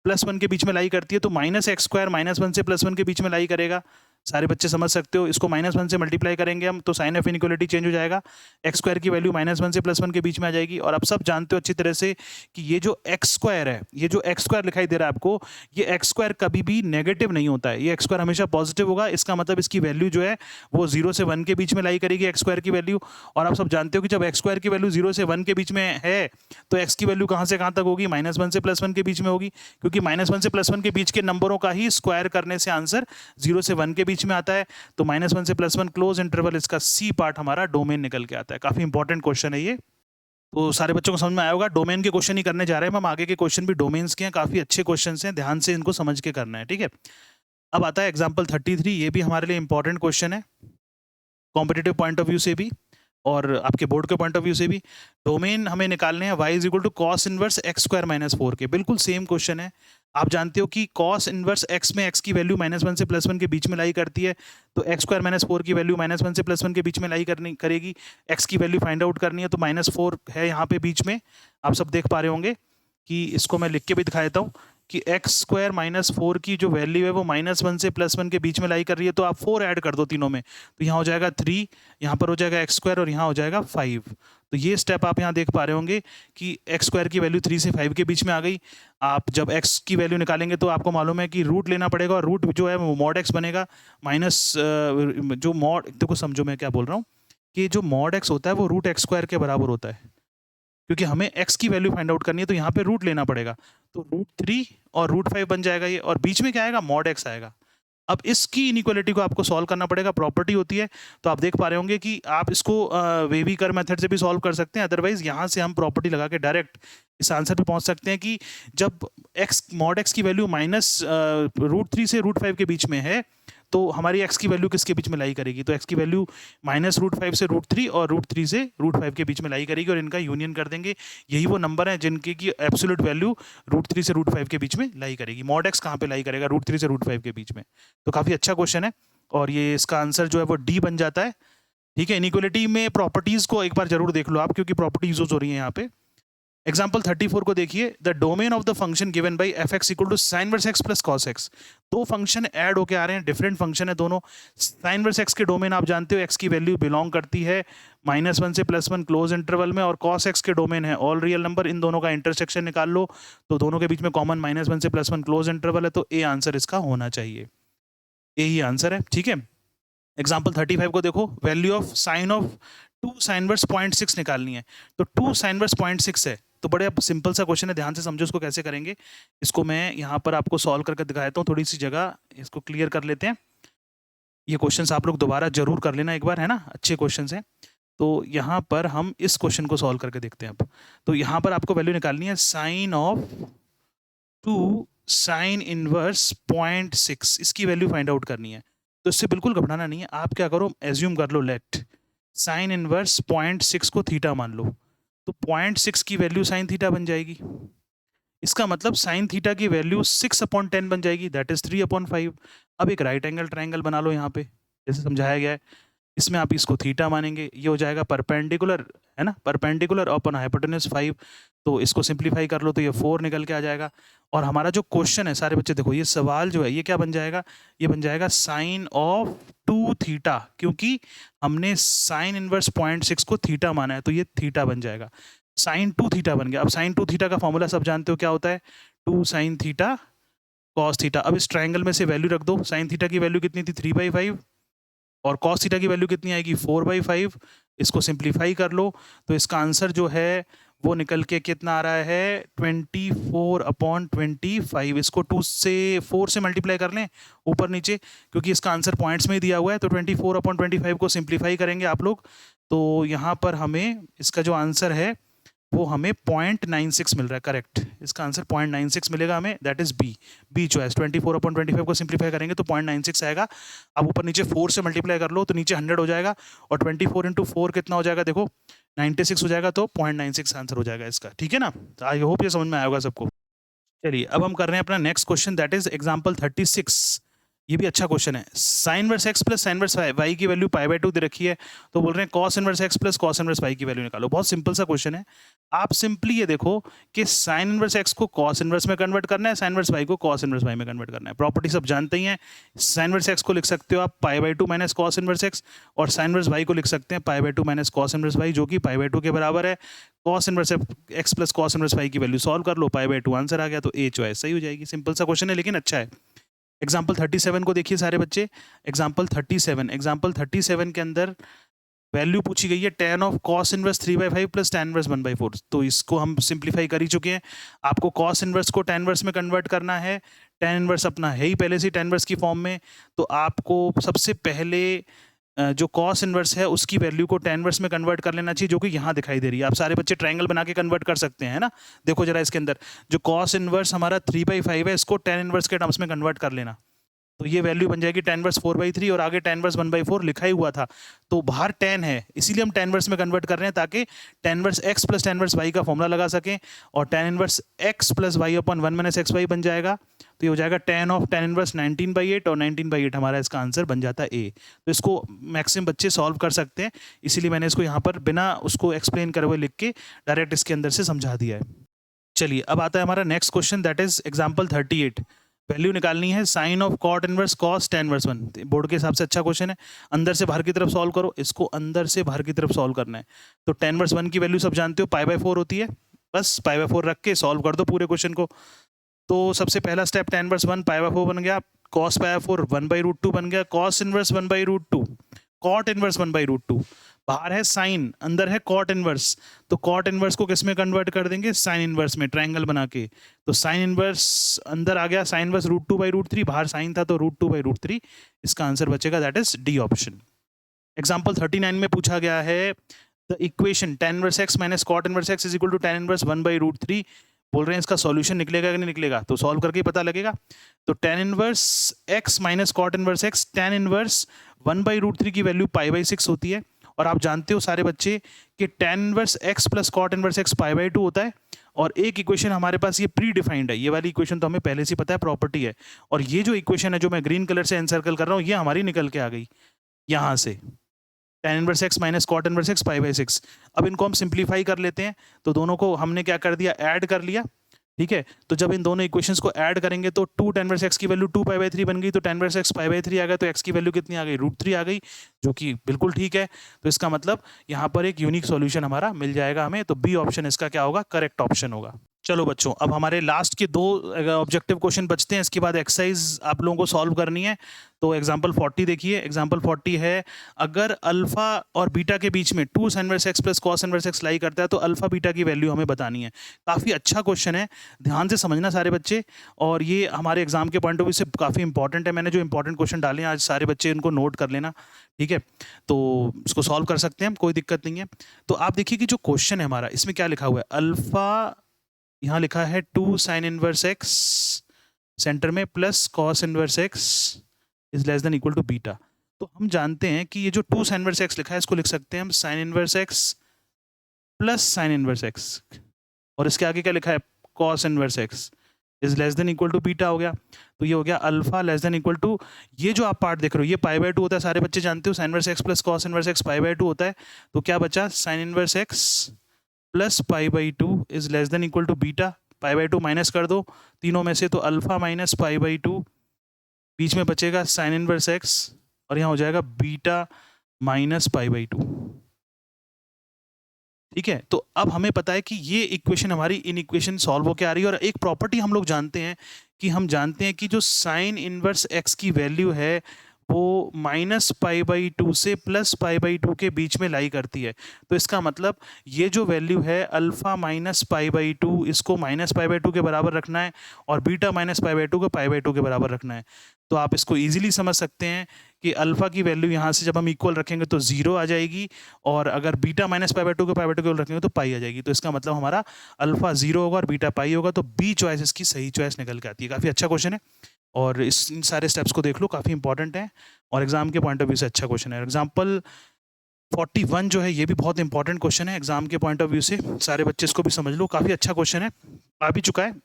+1 के बीच में लाई करती है। तो माइनस एक्स स्क्वायर -1 से +1 के बीच में लाई करेगा। सारे बच्चे समझ सकते हो। इसको -1 से मल्टीप्लाई करेंगे हम तो साइन ऑफ इनइक्वालिटी चेंज हो जाएगा, एक्स स्क्वायर की वैल्यू -1 से +1 के बीच में आ जाएगी। और आप सब जानते हो अच्छी तरह से कि ये जो एक्स स्क्वायर है, ये जो एक्स स्क्वायर दिखाई दे रहा है आपको, ये एक्स स्क्वायर कभी भी नेगेटिव नहीं होता है, ये एक्स स्क्वायर हमेशा पॉजिटिव होगा। इसका मतलब इसकी वैल्यू जो है वो 0 से 1 के बीच में लाई करेगी एक्स स्क्वायर की वैल्यू। और आप सब जानते हो कि जब एक्स स्क्वायर की वैल्यू 0 से 1 के बीच में है तो एक्स की वैल्यू कहाँ से कहाँ तक होगी? -1 से +1 के बीच में होगी, क्योंकि -1 से +1 के बीच के नंबरों का ही स्क्वायर करने से आंसर 0 से 1 के बीच में आता है। तो -1 से +1 क्लोज इंटरवल, इसका सी पार्ट हमारा डोमेन निकल के आता है। काफी इंपॉर्टेंट क्वेश्चन है ये, तो सारे बच्चों को समझ में आया होगा। डोमेन के क्वेश्चन ही करने जा रहे हैं हम आगे के क्वेश्चन भी डोमेन्स के हैं, काफी अच्छे क्वेश्चन हैं, ध्यान से इनको समझ के करना है, ठीक है। अब आता है एग्जाम्पल 33, ये भी हमारे लिए इंपॉर्टेंट क्वेश्चन है कॉम्पिटिटिव पॉइंट ऑफ व्यू से भी और आपके बोर्ड के पॉइंट ऑफ व्यू से भी। डोमेन हमें निकालने हैं y = cos इनवर्स x² - 4 के, बिल्कुल सेम क्वेश्चन है। आप जानते हो कि कॉस इनवर्स एक्स में एक्स की वैल्यू -1 से +1 के बीच में लाई करती है, तो एक्स स्क्वायर -4 की वैल्यू -1 से +1 के बीच में लाई करनी करेगी। एक्स की वैल्यू फाइंड आउट करनी है, तो -4 है यहाँ पे बीच में, आप सब देख पा रहे होंगे कि इसको मैं लिख के भी दिखा देता हूँ कि एक्स स्क्वायर -4 की जो वैल्यू है वो -1 से +1 के बीच में लाई कर रही है, तो आप 4 ऐड कर दो तीनों में, तो यहाँ हो जाएगा 3, यहाँ पर हो जाएगा एक्स स्क्वायर और यहाँ हो जाएगा 5। तो ये स्टेप आप यहाँ देख पा रहे होंगे कि एक्स स्क्वायर की वैल्यू 3 से 5 के बीच में आ गई। आप जब एक्स की वैल्यू निकालेंगे तो आपको मालूम है कि रूट लेना पड़ेगा, और रूट जो है वो मॉड एक्स बनेगा माइनस जो मॉड, देखो समझो मैं क्या बोल रहा हूँ कि जो मॉड एक्स होता है वो रूट एक्स स्क्वायर के बराबर होता है, क्योंकि हमें x की वैल्यू फाइंड आउट करनी है, तो यहाँ पे रूट लेना पड़ेगा, तो √3 और √5 बन जाएगा ये, और बीच में क्या आएगा, मॉड x आएगा। अब इसकी इनइक्वालिटी को आपको सॉल्व करना पड़ेगा, प्रॉपर्टी होती है, तो आप देख पा रहे होंगे कि आप इसको वेवी कर मेथड से भी सॉल्व कर सकते हैं, अदरवाइज यहाँ से हम प्रॉपर्टी लगा के डायरेक्ट इस आंसर पे पहुँच सकते हैं कि जब मॉड x की वैल्यू -√3 से √5 के बीच में है, तो हमारी x की वैल्यू किसके बीच में लाई करेगी, तो x की वैल्यू -√5 से √3 और √3 से √5 के बीच में लाई करेगी, और इनका यूनियन कर देंगे। यही वो नंबर है जिनकी की एब्सोल्यूट वैल्यू √3 से √5 के बीच में लाई करेगी। मॉड x कहाँ पे लाई करेगा, √3 से √5 के बीच में। तो काफ़ी अच्छा क्वेश्चन है, और ये इसका आंसर जो है वो डी बन जाता है। ठीक है, इनइक्वालिटी में प्रॉपर्टीज़ को एक बार जरूर देख लो आप, क्योंकि प्रॉपर्टी यूज हो रही है यहाँ पे। एग्जाम्पल 34 को देखिए, the domain of the function given by f x equal to sine verse x plus cos x. दो फंक्शन ऐड होके आ रहे हैं, डिफरेंट फंक्शन है दोनों। साइन वर्स एक्स के डोमेन आप जानते हो, एक्स की वैल्यू बिलोंग करती है -1 से +1 क्लोज इंटरवल में, और कॉस एक्स के डोमेन है ऑल रियल नंबर। इन दोनों का इंटरसेक्शन निकाल लो, तो दोनों के बीच में कॉमन -1 से +1 क्लोज इंटरवल है, तो ए आंसर इसका होना चाहिए, ए ही आंसर है। ठीक है, एग्जाम्पल 35 को देखो, value of sine of 2 sine inverse 0.6 निकालनी है, तो 2 साइन वर्स 0.6 है, तो बड़े सिंपल सा क्वेश्चन है, ध्यान से समझो इसको कैसे करेंगे। इसको मैं यहाँ पर आपको सॉल्व करके दिखाता हूँ, थोड़ी सी जगह इसको क्लियर कर लेते हैं। ये क्वेश्चंस आप लोग दोबारा जरूर कर लेना एक बार, है ना, अच्छे क्वेश्चंस हैं। तो यहाँ पर हम इस क्वेश्चन को सॉल्व करके देखते हैं अब। तो यहाँ पर आपको वैल्यू निकालनी है साइन ऑफ 2 साइन इनवर्स 0.6, इसकी वैल्यू फाइंड आउट करनी है। तो इससे बिल्कुल घबराना नहीं है, आप क्या करो, एज्यूम कर लो, लेट साइन इनवर्स 0.6 को थीटा मान लो, तो 0.6 की वैल्यू साइन थीटा बन जाएगी। इसका मतलब साइन थीटा की वैल्यू 6/10 बन जाएगी, दैट इज 3/5। अब एक राइट एंगल ट्राइंगल बना लो यहाँ पे, जैसे समझाया गया है। इसमें आप इसको थीटा मानेंगे, ये हो जाएगा परपेंडिकुलर, है ना, परपेंडिकुलर अपॉन हाइपोटेन्यूज 5। तो इसको सिंप्लीफाई कर लो तो ये 4 निकल के आ जाएगा। और हमारा जो क्वेश्चन है, सारे बच्चे देखो, ये सवाल जो है ये क्या बन जाएगा, ये बन जाएगा साइन ऑफ 2 थीटा, क्योंकि हमने साइन इनवर्स 0.6 को थीटा माना है, तो ये थीटा बन जाएगा, साइन 2 थीटा बन गया। अब साइन 2 थीटा का फॉर्मूला सब जानते हो क्या होता है, 2 साइन थीटा कॉस थीटा। अब इस ट्राइंगल में से वैल्यू रख दो, साइन थीटा की वैल्यू कितनी थी, 3/5, और कॉस थीटा की वैल्यू कितनी आएगी, 4/5। इसको सिंप्लीफाई कर लो, तो इसका आंसर जो है वो निकल के कितना आ रहा है, 24/25। इसको 2 से 4 से मल्टीप्लाई कर लें ऊपर नीचे, क्योंकि इसका आंसर पॉइंट्स में ही दिया हुआ है, तो 24/25 को सिंप्लीफाई करेंगे आप लोग, तो यहाँ पर हमें इसका जो आंसर है वो हमें 0.96 मिल रहा है, करेक्ट। इसका आंसर 0.96 मिलेगा हमें, दैट इज बी चॉइस। 24/25 को सिंप्लीफाई करेंगे तो 0.96 आएगा। अब ऊपर नीचे 4 से मल्टीप्लाई कर लो तो नीचे 100 हो जाएगा, और 24 इंटू 4 कितना हो जाएगा, देखो 96 हो जाएगा, तो 0.96 आंसर हो जाएगा इसका। ठीक है ना, आई होप ये समझ में आया होगा सबको। चलिए अब हम कर रहे हैं अपना next question, that is example 36। ये भी अच्छा क्वेश्चन है। Sine verse x plus sine inverse y की वैल्यू π/2 दे रखी है, तो बोल रहे हैं cos inverse x plus cos inverse y की वैल्यू निकालो। बहुत सिंपल सा क्वेश्चन है। आप सिंपली ये देखो कि साइन इनवर्स एक्स को कॉस इनवर्स में कन्वर्ट करना है, साइन इनवर्स वाई को कॉस इनवर्स वाई में कन्वर्ट करना है। प्रॉपर्टी सब जानते ही हैं। साइन इनवर्स एक्स को लिख सकते हो आप π/2 माइनस कॉस इनवर्स एक्स, और साइन इनवर्स वाई को लिख सकते हैं π/2 माइनस कॉस इनवर्स वाई, जो कि π/2 के बराबर है। Cos inverse x plus cos inverse y की वैल्यू सॉल्व कर लो, π/2 आंसर आ गया, तो ए चॉइस सही हो जाएगी। सिंपल सा क्वेश्चन है लेकिन अच्छा है। एग्जाम्पल 37 को देखिए सारे बच्चे, एग्जाम्पल 37 के अंदर वैल्यू पूछी गई है tan of cos inverse 3/5 plus tan inverse 1/4। तो इसको हम सिंप्लीफाई कर ही चुके हैं। आपको कॉस इनवर्स को tan इनवर्स में कन्वर्ट करना है, tan इनवर्स अपना है ही पहले से tan इनवर्स की फॉर्म में, तो आपको सबसे पहले जो कॉस इनवर्स है उसकी वैल्यू को tan इनवर्स में कन्वर्ट कर लेना चाहिए, जो कि यहाँ दिखाई दे रही है। आप सारे बच्चे ट्रायंगल बना के कन्वर्ट कर सकते हैं, है ना। देखो जरा इसके अंदर जो कॉस इनवर्स हमारा 3/5 है, इसको tan इनवर्स के टर्म्स में कन्वर्ट कर लेना। तो ये वैल्यू बन जाएगी tan इनवर्स 4/3 और आगे tan इनवर्स 1/4 लिखा ही हुआ था, तो बाहर tan है, इसीलिए हम tan इनवर्स में कन्वर्ट कर रहे हैं ताकि tan inverse x plus tan inverse y का फॉर्मूला लगा सकें, और tan inverse x plus y upon 1 minus x y बन जाएगा, तो ये हो जाएगा tan ऑफ tan इनवर्स 19/8, और 19/8 हमारा इसका आंसर बन जाता है ए। तो इसको मैक्सिमम बच्चे सॉल्व कर सकते हैं, इसीलिए मैंने इसको यहाँ पर बिना उसको एक्सप्लेन करे हुए लिख के डायरेक्ट इसके अंदर से समझा दिया है। चलिए अब आता है हमारा next question, that is example 38। Value निकालनी है sine of cot inverse cos tan inverse 1। Board के हिसाब से अच्छा क्वेश्चन है, अंदर से बाहर की तरफ सॉल्व करो, इसको अंदर से बाहर की तरफ सॉल्व करना है। तो tan इनवर्स 1 की वैल्यू सब जानते हो, π/4 होती है, बस π/4 रख के सॉल्व कर दो पूरे क्वेश्चन को। तो सबसे पहला स्टेप tan इनवर्स 1 π/4 बन गया, cos π/4 1/√2 बन गया, cos इनवर्स 1/√2, cot इनवर्स 1/√2, बाहर है साइन, अंदर है कॉट इनवर्स, तो कॉट इनवर्स को किस में कन्वर्ट कर देंगे, साइन इनवर्स में, ट्रायंगल बना के। तो साइन इनवर्स अंदर आ गया, साइन इनवर्स √2/√3, बाहर साइन था तो √2/√3, इसका आंसर बचेगा that is D option. Example 39 में पूछा गया है the equation tan inverse x minus cot inverse x is equal to tan inverse 1/√3। बोल रहे हैं इसका सॉल्यूशन निकलेगा कि नहीं निकलेगा, तो सॉल्व करके ही पता लगेगा। तो tan inverse x minus cot inverse x, tan inverse 1/√3 की वैल्यू π/6 होती है, और आप जानते हो सारे बच्चे कि tan inverse x plus cot inverse x π/2 होता है। और एक इक्वेशन हमारे पास ये प्री डिफाइंड है, ये वाली इक्वेशन तो हमें पहले से पता है, प्रॉपर्टी है। और ये जो इक्वेशन है जो मैं ग्रीन कलर से एनसर्कल कर रहा हूँ, ये हमारी निकल के आ गई यहाँ से, tan inverse x minus cot inverse x π/6। अब इनको हम सिंप्लीफाई कर लेते हैं, तो दोनों को हमने क्या कर दिया, ऐड कर लिया, ठीक है। तो जब इन दोनों इक्वेशंस को ऐड करेंगे तो 2 tan इनवर्स x की वैल्यू 2π/3 बन गई, तो tan इनवर्स x π/3 आ गया, तो x की वैल्यू कितनी आ गई, √3 आ गई, जो कि बिल्कुल ठीक है। तो इसका मतलब यहाँ पर एक यूनिक सॉल्यूशन हमारा मिल जाएगा हमें, तो बी ऑप्शन इसका क्या होगा, करेक्ट ऑप्शन होगा। चलो बच्चों, अब हमारे लास्ट के 2 ऑब्जेक्टिव क्वेश्चन बचते हैं, इसके बाद एक्सरसाइज आप लोगों को सॉल्व करनी है। तो एग्जाम्पल 40 देखिए, एग्जाम्पल 40 है, अगर अल्फा और बीटा के बीच में 2 sin inverse x plus cos inverse x लाई करता है तो अल्फा बीटा की वैल्यू हमें बतानी है। काफ़ी अच्छा क्वेश्चन है, ध्यान से समझना सारे बच्चे, और ये हमारे एग्जाम के पॉइंट ऑफ व्यू से काफ़ी इंपॉर्टेंट है। मैंने जो इंपॉर्टेंट क्वेश्चन डाले हैं आज, सारे बच्चे इनको नोट कर लेना, ठीक है। तो इसको सॉल्व कर सकते हैं हम, कोई दिक्कत नहीं है। तो आप देखिए कि जो क्वेश्चन है हमारा, इसमें क्या लिखा हुआ है, अल्फा यहाँ लिखा है 2 sin इनवर्स x सेंटर में plus cos inverse x is less than equal to beta. तो हम जानते हैं कि ये जो 2 sin इनवर्स x लिखा है, इसको लिख सकते हैं हम sin inverse x plus sin inverse x, और इसके आगे क्या लिखा है, cos inverse x is less than equal to beta हो गया। तो ये हो गया alpha less than equal to, ये जो आप पार्ट देख रहे हो ये π/2 होता है, सारे बच्चे जानते हो, sin inverse x plus cos inverse x π/2 होता है। तो क्या बचा, sin inverse x plus π/2 is less than equal to beta, π/2 minus कर दो तीनों में से, तो अल्फा माइनस π/2, बीच में बचेगा sin इनवर्स x, और यहाँ हो जाएगा बीटा माइनस π/2, ठीक है। तो अब हमें पता है कि ये इक्वेशन हमारी इन इक्वेशन सॉल्व होकर आ रही है, और एक प्रॉपर्टी हम लोग जानते हैं कि कि जो साइन इनवर्स x की वैल्यू है वो माइनस π/2 से प्लस π/2 के बीच में लाई करती है। तो इसका मतलब ये जो वैल्यू है अल्फा माइनस π/2, इसको माइनस π/2 के बराबर रखना है, और बीटा माइनस π/2 को π/2 के बराबर रखना है। तो आप इसको इजीली समझ सकते हैं कि अल्फा की वैल्यू यहाँ से जब हम इक्वल रखेंगे तो 0 आ जाएगी, और अगर बीटा माइनस π/2 को π/2 के रखेंगे तो पाई आ जाएगी। तो इसका मतलब हमारा अल्फा 0 होगा और बीटा पाई होगा, तो बी चॉइस इसकी सही चॉइस निकल के आती है। काफ़ी अच्छा क्वेश्चन है, और इन सारे स्टेप्स को देख लो, काफ़ी इंपॉर्टेंट है और एग्जाम के पॉइंट ऑफ व्यू से अच्छा क्वेश्चन है। एग्जाम्पल 41 जो है ये भी बहुत इंपॉर्टेंट क्वेश्चन है एग्जाम के पॉइंट ऑफ व्यू से, सारे बच्चे इसको भी समझ लो, काफ़ी अच्छा क्वेश्चन है, आ भी चुका है।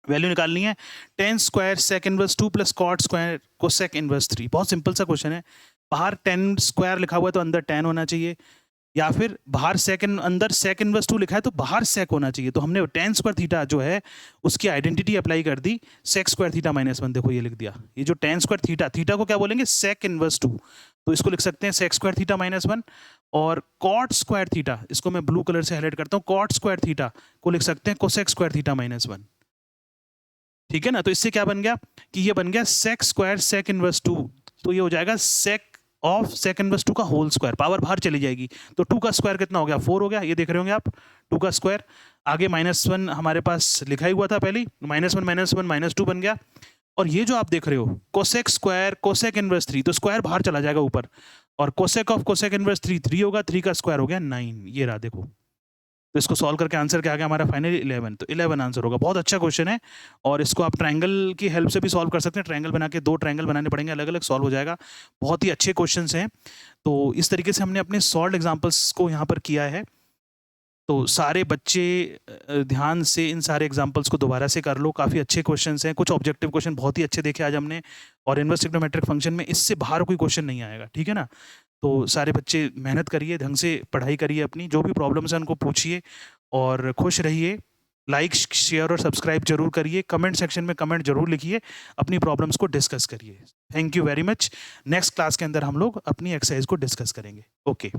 वैल्यू निकालनी है tan square sec inverse 2 plus cot square cosec inverse 3। बहुत सिंपल सा क्वेश्चन है, बाहर tan स्क्वायर लिखा हुआ है तो अंदर tan होना चाहिए, या फिर बाहर अंदर sec इनवर्स 2 लिखा है तो बाहर sec होना चाहिए। तो हमने tan स्क्वायर थीटा जो है उसकी आइडेंटिटी अप्लाई कर दी, sec स्क्वायर थीटा -1, देखो ये लिख दिया। ये जो tan स्क्वायर थीटा को क्या बोलेंगे, sec इनवर्स 2, तो इसको लिख सकते हैं sec स्क्वायर थीटा -1। और cot स्क्वायर थीटा, इसको मैं ब्लू कलर से हाईलाइट करता हूँ, cot स्क्वायर थीटा को लिख सकते हैं cosec स्क्वायर थीटा -1, ठीक है ना। तो इससे क्या बन गया कि ये बन गया sec स्क्वायर sec इनवर्स 2, तो ये हो जाएगा sec ऑफ sec इनवर्स 2 का होल स्क्वायर, पावर बाहर चली जाएगी, तो 2 का स्क्वायर कितना हो गया, 4 हो गया, ये देख रहे होंगे आप, 2 का स्क्वायर, आगे -1 हमारे पास लिखा ही हुआ था पहले, -1 -2 बन गया। और ये जो आप देख रहे हो cosec स्क्वायर cosec इनवर्स 3, तो स्क्वायर बाहर चला जाएगा ऊपर, और cosec ऑफ cosec इनवर्स 3 3 होगा, 3 का स्क्वायर हो गया 9, ये रहा देखो, तो इसको सॉल्व करके आंसर क्या आ गया हमारा फाइनली 11, तो 11 आंसर होगा। बहुत अच्छा क्वेश्चन है और इसको आप ट्रायंगल की हेल्प से भी सॉल्व कर सकते हैं। ट्रायंगल बना के 2 ट्रायंगल बनाने पड़ेंगे अलग-अलग, सॉल्व हो जाएगा। बहुत ही अच्छे क्वेश्चंस हैं। तो इस तरीके से हमने अपने सॉल्व्ड एग्जांपल्स को यहाँ पर किया है। तो सारे बच्चे ध्यान से इन सारे एग्जांपल्स को दोबारा से कर लो, काफ़ी अच्छे क्वेश्चंस हैं। कुछ ऑब्जेक्टिव क्वेश्चन बहुत ही अच्छे देखे आज हमने और इनवर्स ट्रिग्नोमेट्रिक फंक्शन में इससे बाहर कोई क्वेश्चन नहीं आएगा, ठीक है ना? तो सारे बच्चे मेहनत करिए, ढंग से पढ़ाई करिए अपनी, जो भी प्रॉब्लम्स हैं उनको पूछिए और खुश रहिए। लाइक, शेयर और सब्सक्राइब ज़रूर करिए। कमेंट सेक्शन में कमेंट ज़रूर लिखिए, अपनी प्रॉब्लम्स को डिस्कस करिए। Thank you very much. Next class के अंदर हम लोग अपनी एक्सरसाइज को डिस्कस करेंगे। ओके।